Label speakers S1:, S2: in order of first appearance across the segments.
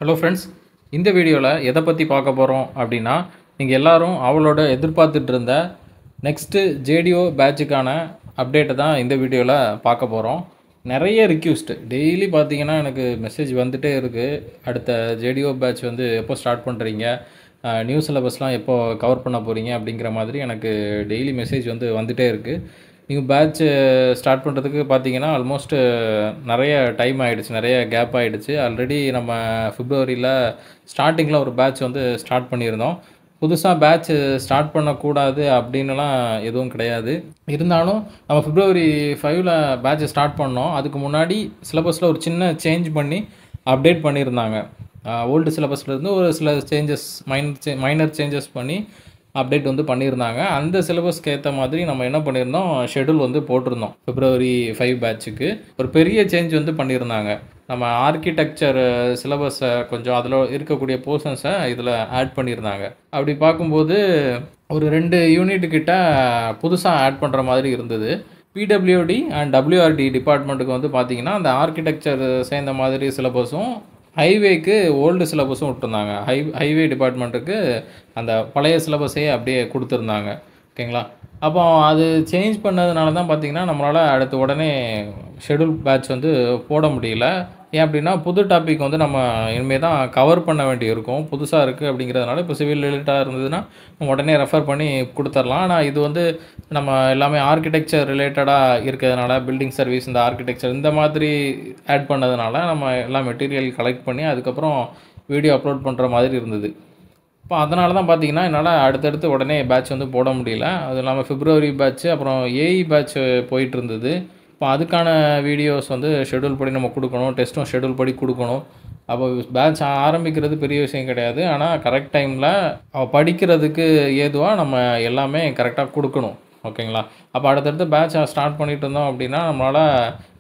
S1: Hello friends, இந்த வீடியோவில் எதை பற்றி பார்க்க போகிறோம் அப்படின்னா, நீங்கள் எல்லாரும் அவளோட எதிர்பார்த்துட்டு இருந்த நெக்ஸ்ட்டு ஜேடிஓ பேட்சுக்கான அப்டேட்டை தான் இந்த வீடியோவில் பார்க்க போகிறோம். நிறைய ரிக்வெஸ்ட் டெய்லி பார்த்தீங்கன்னா எனக்கு மெசேஜ் வந்துகிட்டே இருக்குது. அடுத்த ஜேடிஓ பேட்ச் வந்து எப்போ ஸ்டார்ட் பண்ணுறீங்க, நியூ சிலபஸ்லாம் எப்போ கவர் பண்ண போகிறீங்க அப்படிங்கிற மாதிரி எனக்கு டெய்லி மெசேஜ் வந்துகிட்டே இருக்குது. நியூ பேட்ச் ஸ்டார்ட் பண்ணுறதுக்கு பார்த்தீங்கன்னா ஆல்மோஸ்ட் நிறைய டைம் ஆகிடுச்சு, நிறைய கேப் ஆகிடுச்சு. ஆல்ரெடி நம்ம பிப்ரவரியில் ஸ்டார்டிங்கில் ஒரு பேட்ச் வந்து ஸ்டார்ட் பண்ணியிருந்தோம். புதுசாக பேட்ச் ஸ்டார்ட் பண்ணக்கூடாது அப்படின்னுலாம் எதுவும் கிடையாது. இருந்தாலும் நம்ம பிப்ரவரி 5ல் பேட்ச் ஸ்டார்ட் பண்ணோம். அதுக்கு முன்னாடி சிலபஸில் ஒரு சின்ன சேஞ்ச் பண்ணி அப்டேட் பண்ணியிருந்தாங்க. ஓல்டு சிலபஸ்லேருந்து ஒரு சில சேஞ்சஸ் மைனர் சேஞ்சஸ் பண்ணி அப்டேட் வந்து பண்ணியிருந்தாங்க. அந்த சிலபஸ்க்கு ஏற்ற மாதிரி நம்ம என்ன பண்ணியிருந்தோம், ஷெடியூல் வந்து போட்டிருந்தோம். பிப்ரவரி 5 பேட்சுக்கு ஒரு பெரிய சேஞ்ச் வந்து பண்ணியிருந்தாங்க. நம்ம ஆர்கிடெக்சர் சிலபஸை கொஞ்சம் அதில் இருக்கக்கூடிய போர்ஷன்ஸை இதில் ஆட் பண்ணியிருந்தாங்க. அப்படி பார்க்கும்போது ஒரு 2 யூனிட் கிட்ட புதுசாக ஆட் பண்ணுற மாதிரி இருந்தது. பிடபிள்யூடி அண்ட் டபிள்யூஆர்டி டிபார்ட்மெண்ட்டுக்கு வந்து பார்த்திங்கன்னா அந்த ஆர்கிடெக்சர் சேர்ந்த மாதிரி சிலபஸும், ஹைவேக்கு ஓல்டு சிலபஸும் விட்டுருந்தாங்க. ஹைவே டிபார்ட்மெண்ட்டுக்கு அந்த பழைய சிலபஸையே அப்படியே கொடுத்துருந்தாங்க. ஓகேங்களா? அப்போ அது சேஞ்ச் பண்ணதுனால தான் பார்த்திங்கன்னா நம்மளால் அடுத்து உடனே ஷெடியூல் பேட்ச் வந்து போட முடியல. ஏன் அப்படின்னா புது டாபிக் வந்து நம்ம இனிமேல் தான் கவர் பண்ண வேண்டி இருக்கும். புதுசாக இருக்குது அப்படிங்கிறதுனால இப்போ சிவில் ரிலேட்டடாக இருந்ததுன்னா நம்ம உடனே ரெஃபர் பண்ணி கொடுத்துடலாம். ஆனால் இது வந்து நம்ம எல்லாமே ஆர்கிடெக்சர் ரிலேட்டடாக இருக்கிறதுனால, பில்டிங் சர்வீஸ், இந்த ஆர்கிடெக்சர் இந்த மாதிரி ஆட் பண்ணதுனால நம்ம எல்லா மெட்டீரியல் கலெக்ட் பண்ணி அதுக்கப்புறம் வீடியோ அப்லோட் பண்ணுற மாதிரி இருந்தது. இப்போ அதனால தான் பார்த்திங்கன்னா என்னால் அடுத்தடுத்து உடனே பேட்ச் வந்து போட முடியல. அது இல்லாமல் பிப்ரவரி பேட்ச்சு அப்புறம் ஏஇ பேட்ச் போயிட்டு இருந்தது. இப்போ அதுக்கான வீடியோஸ் வந்து ஷெடியூல் படி நம்ம கொடுக்கணும், டெஸ்ட்டும் ஷெடியூல் படி கொடுக்கணும். அப்போ பேட்ச் ஆரம்பிக்கிறது பெரிய விஷயம் கிடையாது. ஆனால் கரெக்ட் டைமில் படிக்கிறதுக்கு ஏதுவாக நம்ம எல்லாமே கரெக்டாக கொடுக்கணும். ஓகேங்களா? அப்போ அடுத்தடுத்து பேட்ச் ஸ்டார்ட் பண்ணிகிட்டு இருந்தோம் அப்படின்னா நம்மளால்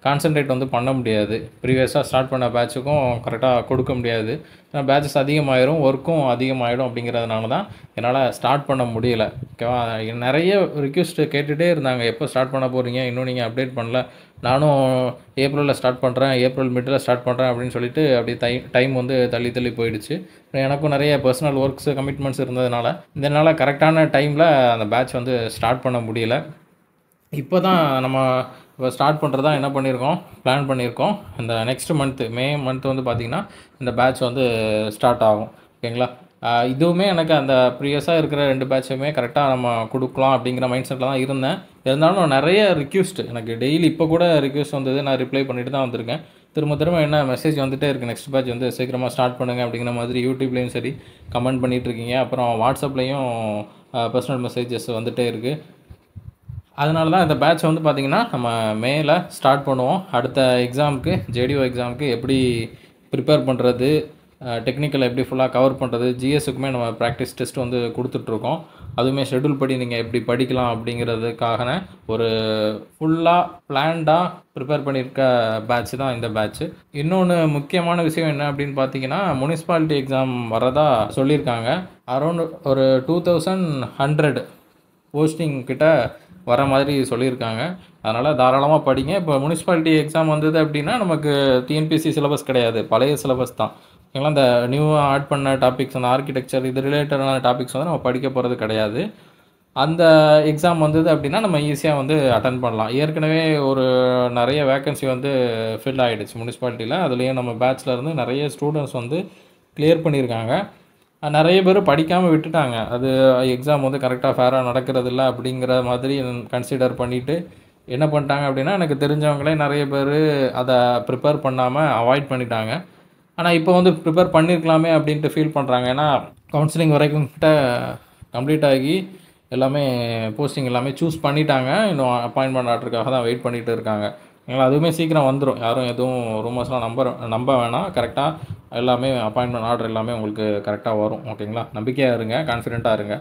S1: கான்சன்ட்ரேட் வந்து பண்ண முடியாது. ப்ரீவியஸாக ஸ்டார்ட் பண்ண பேட்சுக்கும் கரெக்டாக கொடுக்க முடியாது. ஏன்னா பேட்சஸ் அதிகமாகிடும், ஒர்க்கும் அதிகமாகிடும். அப்படிங்கிறதுனால தான் என்னால் ஸ்டார்ட் பண்ண முடியல. ஓகேவா? நிறைய ரிக்வெஸ்ட் கேட்டுகிட்டே இருந்தாங்க, எப்போ ஸ்டார்ட் பண்ண போகிறீங்க, இன்னும் நீங்கள் அப்டேட் பண்ணல. நானும் ஏப்ரலில் ஸ்டார்ட் பண்ணுறேன், ஏப்ரல் மிட்டில் ஸ்டார்ட் பண்ணுறேன் அப்படின்னு சொல்லிட்டு அப்படியே டைம் வந்து தள்ளி போயிடுச்சு. எனக்கும் நிறைய பர்சனல் ஒர்க்ஸ் கமிட்மெண்ட்ஸ் இருந்ததுனால இதனால் கரெக்டான டைமில் அந்த பேட்ச் வந்து ஸ்டார்ட் பண்ண முடியல. இப்போ தான் நம்ம இப்போ ஸ்டார்ட் பண்ணுறதா என்ன பண்ணியிருக்கோம், பிளான் பண்ணியிருக்கோம். இந்த நெக்ஸ்ட் மந்த்து மே மந்த் வந்து பார்த்திங்கன்னா இந்த பேட்ச் வந்து ஸ்டார்ட் ஆகும். ஓகேங்களா? இதுவுமே எனக்கு அந்த ப்ரீவியஸாக இருக்கிற 2 பேட்சுமே கரெக்டாக நம்ம கொடுக்கலாம் அப்படிங்கிற மைண்ட் செட்டில் தான் இருந்தேன். இருந்தாலும் நிறைய ரிக்வெஸ்ட் எனக்கு டெய்லி இப்போ கூட ரிக்வெஸ்ட் வந்தது, நான் ரிப்ளை பண்ணிட்டு தான் வந்திருக்கேன். திரும்ப என்ன மெசேஜ் வந்துகிட்டே இருக்குது, நெக்ஸ்ட் பேட்ச் வந்து சீக்கிரமாக ஸ்டார்ட் பண்ணுங்கள் அப்படிங்கிற மாதிரி. யூடியூப்லேயும் சரி கமெண்ட் பண்ணிகிட்ருக்கீங்க, அப்புறம் வாட்ஸ்அப்லேயும் பர்சனல் மெசேஜஸ் வந்துகிட்டே இருக்குது. அதனால தான் இந்த பேட்ச் வந்து பார்த்திங்கன்னா நம்ம மேல ஸ்டார்ட் பண்ணுவோம். அடுத்த எக்ஸாமுக்கு, ஜேடிஓ எக்ஸாமுக்கு எப்படி ப்ரிப்பேர் பண்ணுறது, டெக்னிக்கல் எப்படி ஃபுல்லாக கவர் பண்ணுறது, ஜிஎஸ்ஸுக்குமே நம்ம ப்ராக்டிஸ் டெஸ்ட் வந்து கொடுத்துட்ருக்கோம். அதுவுமே ஷெடியூல் படி நீங்கள் எப்படி படிக்கலாம் அப்படிங்கிறதுக்காக ஒரு ஃபுல்லாக பிளான்டாக ப்ரிப்பேர் பண்ணியிருக்க பேட்ச் தான் இந்த பேட்ச்சு. இன்னொன்று முக்கியமான விஷயம் என்ன அப்படின்னு பார்த்தீங்கன்னா, முனிசிபாலிட்டி எக்ஸாம் வரதா சொல்லியிருக்காங்க. அரௌண்ட் ஒரு 2100 போஸ்டிங் கிட்ட வர மாதிரி சொல்லியிருக்காங்க. அதனால் தாராளமாக படிங்க. இப்போ முனிசிபாலிட்டி எக்ஸாம் வந்தது அப்படின்னா நமக்கு டிஎன்பிஎஸ்சி சிலபஸ் கிடையாது, பழைய சிலபஸ் தான். ஓகேங்களா? இந்த நியூவாக ஆட் பண்ண டாபிக்ஸ், அந்த ஆர்கிடெக்சர் இது ரிலேட்டடான டாபிக்ஸ் வந்து நம்ம படிக்க போகிறது கிடையாது. அந்த எக்ஸாம் வந்தது அப்படின்னா நம்ம ஈஸியாக வந்து அட்டன் பண்ணலாம். ஏற்கனவே ஒரு நிறைய வேக்கன்சி வந்து ஃபில் ஆகிடுச்சு முனிசிபாலிட்டியில். அதுலேயும் நம்ம பேட்சில் இருந்து நிறைய ஸ்டூடெண்ட்ஸ் வந்து கிளியர் பண்ணியிருக்காங்க. நிறைய பேர் படிக்காமல் விட்டுட்டாங்க. அது எக்ஸாம் வந்து கரெக்டாக ஃபேராக நடக்கிறதில்ல அப்படிங்கிற மாதிரி கன்சிடர் பண்ணிவிட்டு என்ன பண்ணிட்டாங்க அப்படின்னா, எனக்கு தெரிஞ்சவங்களே நிறைய பேர் அதை ப்ரிப்பேர் பண்ணாமல் அவாய்ட் பண்ணிட்டாங்க. ஆனால் இப்போ வந்து ப்ரிப்பேர் பண்ணியிருக்கலாமே அப்படின்ட்டு ஃபீல் பண்ணுறாங்க. ஏன்னா கவுன்சிலிங் வரைக்கும் கிட்ட கம்ப்ளீட் ஆகி எல்லாமே போஸ்டிங் எல்லாமே சூஸ் பண்ணிட்டாங்க. இன்னும் அப்பாயின்மெண்ட் ஆர்டருக்காக தான் வெயிட் பண்ணிகிட்டு இருக்காங்க. அதுவுமே சீக்கிரம் வந்துடும். யாரும் எதுவும் ரூமர்ஸ்லாம் நம்ப வேணாம். கரெக்டாக எல்லாமே அப்பாயின்மெண்ட் ஆர்டர் எல்லாமே உங்களுக்கு கரெக்டாக வரும். ஓகேங்களா? நம்பிக்கையாக இருங்க, கான்ஃபிடென்ட்டாக இருங்க.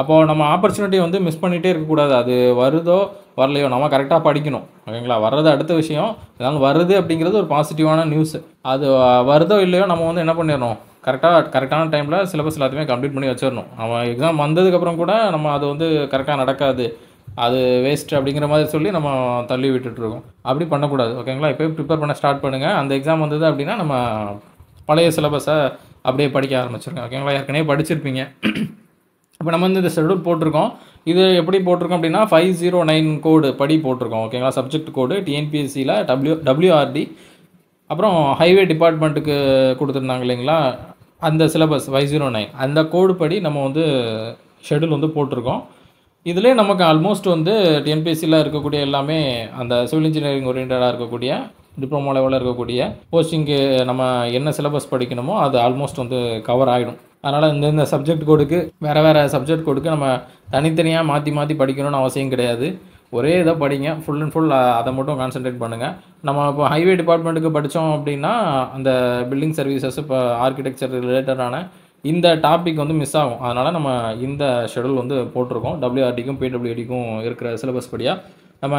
S1: அப்போது நம்ம ஆப்பர்ச்சுனிட்டியை வந்து மிஸ் பண்ணிகிட்டே இருக்கக்கூடாது. அது வருதோ வரலையோ நம்ம கரெக்டாக படிக்கணும். ஓகேங்களா? வர்றது அடுத்த விஷயம். இதனால் வருது அப்படிங்கிறது ஒரு பாசிட்டிவான நியூஸ். அது வருதோ இல்லையோ நம்ம வந்து என்ன பண்ணிடணும், கரெக்டான டைமில் சிலபஸ் எல்லாத்தையுமே கம்ப்ளீட் பண்ணி வச்சிடணும். அவன் எக்ஸாம் வந்ததுக்கப்புறம் கூட நம்ம அது வந்து கரெக்டாக நடக்காது, அது வேஸ்ட் அப்படிங்கிற மாதிரி சொல்லி நம்ம தள்ளி விட்டுட்டுருக்கோம். அப்படி பண்ணக்கூடாது. ஓகேங்களா? இப்போயே ப்ரிப்பேர் பண்ண ஸ்டார்ட் பண்ணுங்கள். அந்த எக்ஸாம் வந்தது அப்படின்னா நம்ம பழைய சிலபஸை அப்படியே படிக்க ஆரம்பிச்சிருங்க. ஓகேங்களா? ஏற்கனவே படிச்சிருப்பீங்க. இப்போ நம்ம வந்து இந்த ஷெடியூல் போட்டிருக்கோம். இது எப்படி போட்டிருக்கோம் அப்படின்னா 509 கோடு படி போட்டிருக்கோம். ஓகேங்களா? சப்ஜெக்ட் கோடு டிஎன்பிஎஸ்சியில் WRD, அப்புறம் ஹைவே டிபார்ட்மெண்ட்டுக்கு கொடுத்துருந்தாங்க இல்லைங்களா, அந்த சிலபஸ் 509 அந்த கோடு படி நம்ம வந்து ஷெடியூல் வந்து போட்டிருக்கோம். இதிலே நமக்கு ஆல்மோஸ்ட் வந்து டிஎன்பிஎஸ்சியில் இருக்கக்கூடிய எல்லாமே அந்த சிவில் இன்ஜினியரிங் ஓரியன்டாக இருக்கக்கூடிய டிப்ளமோ லெவலில் இருக்கக்கூடிய போஸ்டிங்கு நம்ம என்ன சிலபஸ் படிக்கணுமோ அது ஆல்மோஸ்ட் வந்து கவர் ஆகிடும். அதனால் இந்த சப்ஜெக்ட் கோடுக்கு வேறு சப்ஜெக்ட் கோடுக்கு நம்ம தனித்தனியாக மாற்றி படிக்கணும்னு அவசியம் கிடையாது. ஒரே இதை படிங்க, ஃபுல் அண்ட் ஃபுல் அதை மட்டும் கான்சென்ட்ரேட் பண்ணுங்கள். நம்ம இப்போ ஹைவே டிபார்ட்மெண்ட்டுக்கு படித்தோம் அப்படின்னா அந்த பில்டிங் சர்வீசஸ், இப்போ ஆர்கிடெக்சர் ரிலேட்டடான இந்த டாபிக் வந்து மிஸ் ஆகும். அதனால் நம்ம இந்த ஷெடியூல் வந்து போட்டிருக்கோம். WRDக்கும் PWDக்கும் இருக்கிற சிலபஸ் படியாக நம்ம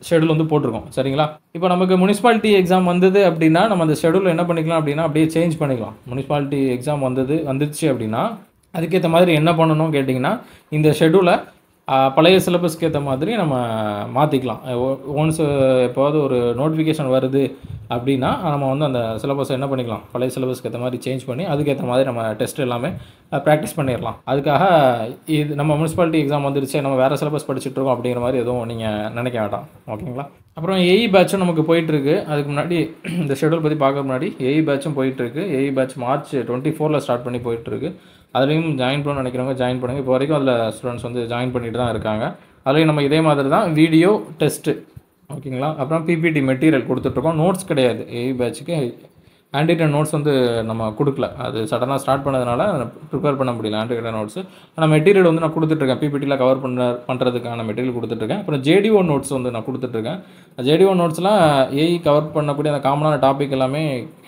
S1: ஷெடியூல் வந்து போட்டிருக்கோம். சரிங்களா? இப்போ நமக்கு முனிசிபாலிட்டி எக்ஸாம் வந்தது அப்படின்னா நம்ம அந்த ஷெடியூல் என்ன பண்ணிக்கலாம் அப்படின்னா அப்படியே சேஞ்ச் பண்ணிக்கலாம். முனிசிபாலிட்டி எக்ஸாம் வந்துச்சு அப்படின்னா அதுக்கேற்ற மாதிரி என்ன பண்ணணும் கேட்டிங்கன்னா, இந்த ஷெடியூலை பழைய சிலபஸ்க்கு ஏற்ற மாதிரி நம்ம மாற்றிக்கலாம். ஒன்ஸ் எப்போது ஒரு நோட்டிஃபிகேஷன் வருது அப்படின்னா நம்ம வந்து அந்த சிலபஸை என்ன பண்ணிக்கலாம், பழைய சிலபஸ்க்கு ஏற்ற மாதிரி சேஞ்ச் பண்ணி அதுக்கேற்ற மாதிரி நம்ம டெஸ்ட் எல்லாமே ப்ராக்டிஸ் பண்ணிடலாம். அதுக்காக இது நம்ம முனிசிபாலிட்டி எக்ஸாம் வந்துருச்சு, நம்ம வேறு சிலபஸ் படிச்சுட்ருக்கோம் அப்படிங்கிற மாதிரி எதுவும் நீங்கள் நினைக்க வேண்டாம். ஓகேங்களா? அப்புறம் ஏஇ பேட்சும் நமக்கு போயிட்டுருக்கு. அதுக்கு முன்னாடி இந்த ஷெடியூல் பற்றி பார்க்க முன்னாடி ஏஇ பேட்சும் போயிட்டுருக்கு. ஏஇ பேட்ச் March 24 ஸ்டார்ட் பண்ணி போயிட்டுருக்கு. அதுலேயும் ஜாயின் பண்ண நினைக்கிறவங்க ஜாயின் பண்ணுங்கள். இப்போ வரைக்கும் அதில் ஸ்டூடெண்ட்ஸ் வந்து ஜாயின் பண்ணிட்டு தான் இருக்காங்க. அதுலேயும் நம்ம இதே மாதிரி தான் வீடியோ டெஸ்ட்டு, ஓகேங்களா? அப்புறம் பிபிடி மெட்டீரியல் கொடுத்துட்ருக்கோம். நோட்ஸ் கிடையாது. ஏஇ பேட்சுக்கு ஹேண்ட் ரிட்டன் நோட்ஸ் வந்து நம்ம கொடுக்கல. அது சடனாக ஸ்டார்ட் பண்ணதுனால ப்ரிப்பேர் பண்ண முடியல ஹேண்ட் ரிட்டன் நோட்ஸ். ஆனால் மெட்டீரியல் வந்து நான் கொடுத்துட்ருக்கேன். பிபிடியில் கவர் பண்ணுறதுக்கான மெட்டீரியல் கொடுத்துட்ருக்கேன். அப்புறம் JDO நோட்ஸ் வந்து நான் கொடுத்துட்ருக்கேன். JDO நோட்ஸ்லாம் ஏஇ கவர் பண்ணக்கூடிய அந்த காமனான டாபிக் எல்லாமே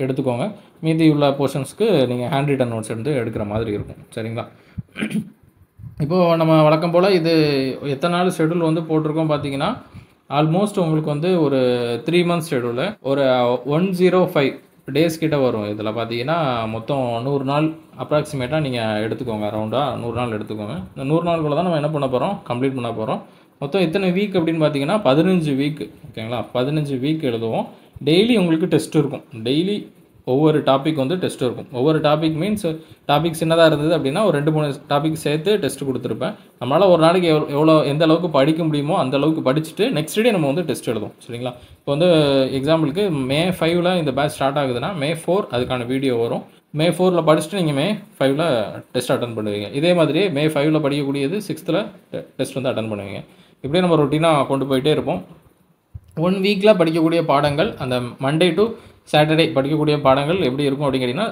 S1: எடுத்துக்கோங்க. மீதி உள்ள போர்ஷன்ஸ்க்கு நீங்கள் ஹேண்ட் ரிட்டன் நோட்ஸ் எடுக்கிற மாதிரி இருக்கும். சரிங்களா? இப்போது நம்ம வழக்கம் போல் இது எத்தனை நாள் ஷெடியூல் வந்து போட்டிருக்கோம் பார்த்தீங்கன்னா, ஆல்மோஸ்ட் உங்களுக்கு வந்து ஒரு 3 months ஷெடியூலு, ஒரு 105 டேஸ் கிட்ட வரும். இதில் பார்த்தீங்கன்னா மொத்தம் 100 நாள் அப்ராக்சிமேட்டாக நீங்கள் எடுத்துக்கோங்க. அரௌண்டாக 100 நாள் எடுத்துக்கோங்க. இந்த 100 நாளுக்குள்ள தான் நம்ம என்ன பண்ண போகிறோம், கம்ப்ளீட் பண்ண போகிறோம். மொத்தம் எத்தனை வீக் அப்படின்னு பார்த்தீங்கன்னா 15 வீக். ஓகேங்களா? 15 வீக் எழுதுவோம். டெய்லி உங்களுக்கு டெஸ்ட் இருக்கும். டெய்லி ஒவ்வொரு டாபிக் வந்து டெஸ்ட் இருக்கும். ஒவ்வொரு டாபிக் மீன்ஸ் டாபிக் சின்னதாக இருந்தது அப்படின்னா ஒரு 2-3 டாபிக் சேர்த்து டெஸ்ட் கொடுத்துருப்பேன். நம்மளால் ஒரு நாளைக்கு எந்த அளவுக்கு படிக்க முடியுமோ அந்த அளவுக்கு படிச்சுட்டு நெக்ஸ்ட் டே நம்ம வந்து டெஸ்ட் எழுதுவோம். சரிங்களா? இப்போ வந்து எக்ஸாம்பிளுக்கு May 5 இந்த பேட்ச் ஸ்டார்ட் ஆகுதுன்னா May 4 அதுக்கான வீடியோ வரும். May 4 படிச்சுட்டு நீங்கள் May 5 டெஸ்ட் அட்டன் பண்ணுவீங்க. இதே மாதிரி May 5 படிக்கக்கூடியது 6th டெஸ்ட் வந்து அட்டன் பண்ணுவீங்க. இப்படியே நம்ம ரொட்டீனாக கொண்டு போயிட்டே இருப்போம். 1 வீக்கில் படிக்கக்கூடிய பாடங்கள், அந்த Monday to Saturday படிக்கக்கூடிய பாடங்கள் எப்படி இருக்கும் அப்படின்னு கேட்டிங்கன்னா,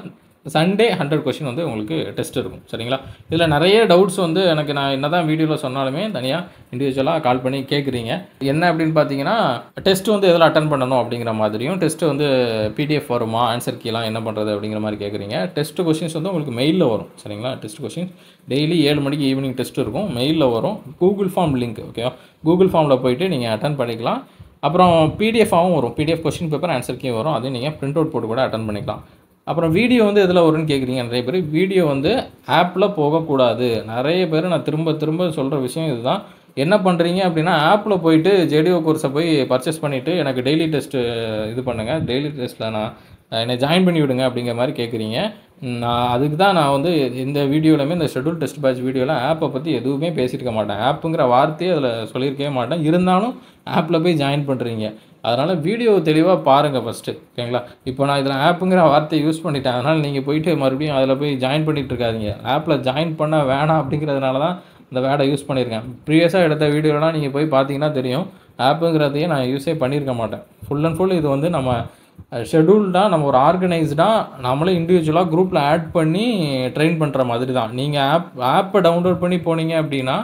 S1: Sunday 100 கொஷின் வந்து உங்களுக்கு டெஸ்ட் இருக்கும். சரிங்களா? இதில் நிறைய டவுட்ஸ் வந்து எனக்கு நான் என்ன தான் வீடியோவில் சொன்னாலுமே தனியாக இண்டிவிஜுவலாக கால் பண்ணி கேட்குறீங்க. என்ன அப்படின்னு பார்த்தீங்கன்னா, டெஸ்ட் வந்து எதில் அட்டன் பண்ணணும் அப்படிங்கிற மாதிரியும், டெஸ்ட்டு வந்து PDF வருமா, ஆன்சர் கீலாம் என்ன பண்ணுறது அப்படிங்கிற மாதிரி கேட்குறீங்க. டெஸ்ட் கொஷின்ஸ் வந்து உங்களுக்கு மெயிலில் வரும். சரிங்களா? டெஸ்ட் கொஷின்ஸ் டெய்லி 7 மணிக்கு ஈவினிங் டெஸ்ட் இருக்கும். மெயிலில் வரும். கூகுள் ஃபார்ம் லிங்க், ஓகேவா? கூகுள் ஃபார்மில் போயிட்டு நீங்கள் அட்டன் பண்ணிக்கலாம். அப்புறம் PDF-ஆகவும் வரும். PDF question paper answer key வரும். அதையும் நீங்கள் பிரிண்ட் அவுட் போட்டு கூட அட்டன் பண்ணிக்கலாம். அப்புறம் வீடியோ வந்து எதில் வரும்னு கேட்குறீங்க நிறைய பேர். வீடியோ வந்து ஆப்பில் போகக்கூடாது. நிறைய பேர் நான் திரும்ப சொல்கிற விஷயம் இதுதான். என்ன பண்ணுறீங்க அப்படின்னா, ஆப்பில் போயிட்டு JDO கோர்ஸை போய் பர்ச்சேஸ் பண்ணிவிட்டு எனக்கு டெய்லி டெஸ்ட்டு இது பண்ணுங்கள், டெய்லி டெஸ்ட்டில் நான் என்னை ஜாயின் பண்ணி விடுங்க அப்படிங்கிற மாதிரி கேட்குறீங்க. அதுக்கு தான் நான் வந்து இந்த வீடியோவிலுமே இந்த ஷெடியூல் டெஸ்ட் பேட்ச் வீடியோவில் ஆப்பை பற்றி எதுவுமே பேசியிருக்க மாட்டேன். ஆப்புங்கிற வார்த்தையே அதில் சொல்லியிருக்கவே மாட்டேன். இருந்தாலும் ஆப்பில் போய் ஜாயின் பண்ணுறீங்க. அதனால் வீடியோ தெளிவாக பாருங்கள் ஃபஸ்ட்டு. ஓகேங்களா? இப்போ நான் இதில் ஆப்புங்கிற வார்த்தையை யூஸ் பண்ணிட்டேன். அதனால் நீங்கள் போயிட்டு மறுபடியும் அதில் போய் ஜாயின் பண்ணிகிட்டு இருக்காதீங்க. ஆப்பில் ஜாயின் பண்ண வேணாம் அப்படிங்கிறதுனால தான் இந்த வேர்டை யூஸ் பண்ணியிருக்கேன். ப்ரீவியஸாக எடுத்த வீடியோலாம் நீங்கள் போய் பார்த்தீங்கன்னா தெரியும். ஆப்புங்கிறதையே நான் யூஸே பண்ணியிருக்க மாட்டேன். ஃபுல் அண்ட் ஃபுல் இது வந்து நம்ம ஷெடியூல்டாக நம்ம ஒரு ஆர்கனைஸ்டாக நம்மளே இண்டிவிஜுவலாக குரூப்பில் ஆட் பண்ணி ட்ரெயின் பண்ணுற மாதிரி தான். நீங்கள் ஆப்பை டவுன்லோட் பண்ணி போனீங்க அப்படின்னா,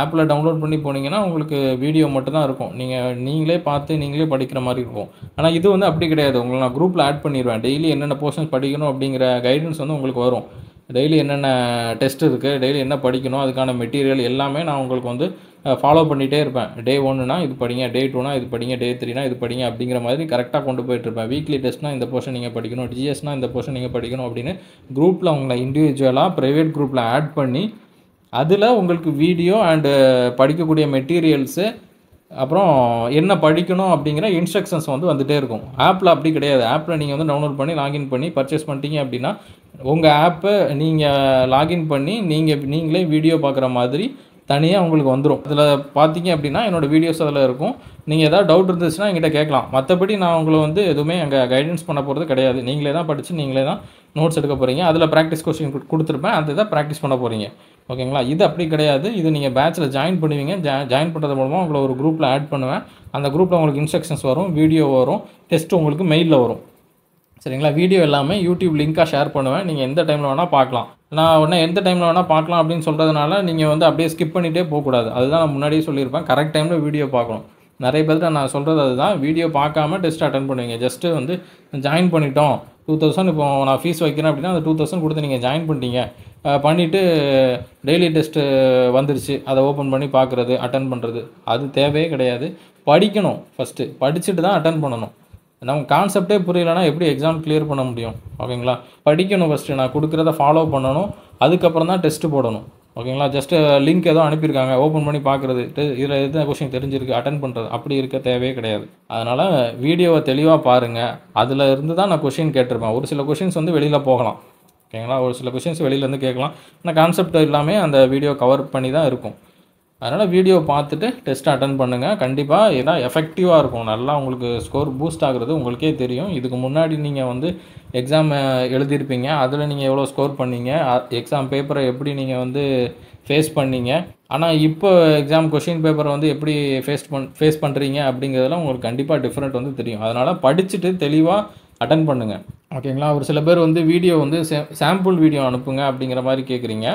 S1: ஆப்பில் டவுன்லோட் பண்ணி போனீங்கன்னா உங்களுக்கு வீடியோ மட்டும்தான் இருக்கும். நீங்களே பார்த்து நீங்களே படிக்கிற மாதிரி இருக்கும். ஆனால் இது வந்து அப்படி கிடையாது. உங்களை நான் குரூப்பில் ஆட் பண்ணிடுவேன். டெய்லி என்னென்ன போர்ஷன்ஸ் படிக்கணும் அப்படிங்கிற கைடன்ஸ் வந்து உங்களுக்கு வரும். டெய்லி என்னென்ன டெஸ்ட் இருக்குது, டெய்லி என்ன படிக்கணும், அதுக்கான மெட்டீரியல் எல்லாமே நான் உங்களுக்கு வந்து ஃபாலோ பண்ணிகிட்டே இருப்பேன். Day 1னா இது படிங்க, Day 2னா இது படிங்க, Day 3னா இது படிங்க அப்படிங்கிற மாதிரி கரெக்டாக கொண்டு போயிட்டுருப்பேன். வீக்லி டெஸ்ட்னா இந்த போர்ஷன் நீங்கள் படிக்கணும், GSனா இந்த போர்ஷன் நீங்கள் படிக்கணும் அப்படின்னு குரூப்பில் உங்களை இண்டிவிஜுவலாக ப்ரைவேட் குரூப்பில் ஆட் பண்ணி அதில் உங்களுக்கு வீடியோ அண்டு படிக்கக்கூடிய மெட்டீரியல்ஸு அப்புறம் என்ன படிக்கணும் அப்படிங்கிற இன்ஸ்ட்ரக்ஷன்ஸ் வந்து வந்துகிட்டே இருக்கும். ஆப்பில் அப்படி கிடையாது. ஆப்பில் நீங்கள் வந்து டவுன்லோட் பண்ணி லாகின் பண்ணி பர்ச்சேஸ் பண்ணிட்டீங்க அப்படின்னா உங்கள் ஆப்பை நீங்கள் லாகின் பண்ணி நீங்களே வீடியோ பார்க்குற மாதிரி தனியாக உங்களுக்கு வந்துடும். அதில் பார்த்தீங்க அப்படின்னா என்னோடய வீடியோஸ் அதில் இருக்கும். நீங்கள் எதாவது டவுட் இருந்துச்சுன்னா என்கிட்ட கேட்கலாம். மற்றபடி நான் உங்களை வந்து எதுவுமே அங்கே கைடன்ஸ் பண்ண போகிறது கிடையாது. நீங்களே தான் படித்து நீங்களே தான் நோட்ஸ் எடுக்க போகிறீங்க. அதில் ப்ராக்டிஸ் கொஸ்டின் கொடுத்துருப்பேன், அந்த இதை ப்ராக்டிஸ் பண்ண போகிறீங்க. ஓகேங்களா? இது அப்படி கிடையாது. இது நீங்கள் பேட்சில் ஜாயின் பண்ணுவீங்க. ஜாயின் பண்ணுறது மூலமாக உங்களை ஒரு குரூப்பில் ஆட் பண்ணுவேன். அந்த குரூப்பில் உங்களுக்கு இன்ஸ்ட்ரக்ஷன்ஸ் வரும், வீடியோ வரும், டெஸ்ட் உங்களுக்கு மெயிலில் வரும். சரிங்களா? வீடியோ எல்லாமே யூடியூப் லிங்காக ஷேர் பண்ணுவேன். நீங்கள் எந்த டைமில் வேணால் பார்க்கலாம். நான் உடனே எந்த டைமில் வேணால் பார்க்கலாம் அப்படின்னு சொல்கிறதுனால நீங்கள் வந்து அப்படியே ஸ்கிப் பண்ணிகிட்டே போகக்கூடாது. அதுதான் நான் முன்னாடியே சொல்லியிருப்பேன். கரெக்ட் டைமில் வீடியோ பார்க்கணும். நிறைய பேர்கிட்ட நான் சொல்கிறது அதுதான். வீடியோ பார்க்காம டெஸ்ட் அட்டன் பண்ணுவீங்க. ஜஸ்ட்டு வந்து ஜாயின் பண்ணிட்டோம், 2000 இப்போ நான் ஃபீஸ் வைக்கிறேன் அப்படின்னா அந்த 2000 கொடுத்து நீங்கள் ஜாயின் பண்ணிட்டீங்க, பண்ணிவிட்டு டெய்லி டெஸ்ட்டு வந்துருச்சு, அதை ஓப்பன் பண்ணி பார்க்குறது, அட்டன் பண்ணுறது, அது தேவையே கிடையாது. படிக்கணும். ஃபஸ்ட்டு படிச்சுட்டு தான் அட்டன் பண்ணணும். நம்ம கான்செப்டே புரியலைன்னா எப்படி எக்ஸாம் கிளியர் பண்ண முடியும்? ஓகேங்களா? படிக்கணும். ஃபஸ்ட்டு நான் கொடுக்குறத ஃபாலோ பண்ணணும். அதுக்கப்புறம் தான் டெஸ்ட்டு போடணும். ஓகேங்களா? ஜஸ்ட்டு லிங்க் ஏதோ அனுப்பியிருக்காங்க, ஓப்பன் பண்ணி பார்க்குறது, இதில் எது கொஷின் தெரிஞ்சிருக்கு அட்டன் பண்ணுறது, அப்படி இருக்க தேவையே கிடையாது. அதனால் வீடியோவை தெளிவாக பாருங்கள். அதில் இருந்து தான் நான் கொஷின் கேட்டிருப்பேன். ஒரு சில கொஷின்ஸ் வந்து வெளியில் போகலாம். ஓகேங்களா? ஒரு சில கொஷின்ஸ் வெளியிலேருந்து கேட்கலாம். ஆனால் கான்செப்ட் எல்லாமே அந்த வீடியோ கவர் பண்ணி தான் இருக்கும். அதனால் வீடியோ பார்த்துட்டு டெஸ்ட் அட்டன் பண்ணுங்கள். கண்டிப்பாக ஏதாவது எஃபெக்டிவாக இருக்கும். நல்லா உங்களுக்கு ஸ்கோர் பூஸ்ட் ஆகுறது உங்களுக்கே தெரியும். இதுக்கு முன்னாடி நீங்கள் வந்து எக்ஸாம் எழுதியிருப்பீங்க, அதில் நீங்கள் எவ்வளோ ஸ்கோர் பண்ணீங்க, எக்ஸாம் பேப்பரை எப்படி நீங்கள் வந்து ஃபேஸ் பண்ணீங்க, ஆனால் இப்போ எக்ஸாம் கொஷின் பேப்பரை வந்து எப்படி ஃபேஸ் பண்ணுறீங்க அப்படிங்கிறதுலாம் உங்களுக்கு கண்டிப்பாக டிஃப்ரெண்ட் வந்து தெரியும். அதனால் படிச்சுட்டு தெளிவாக அட்டன் பண்ணுங்கள். ஓகேங்களா? ஒரு சில பேர் வந்து வீடியோ வந்து சாம்பிள் வீடியோ அனுப்புங்க அப்படிங்கிற மாதிரி கேட்குறீங்க.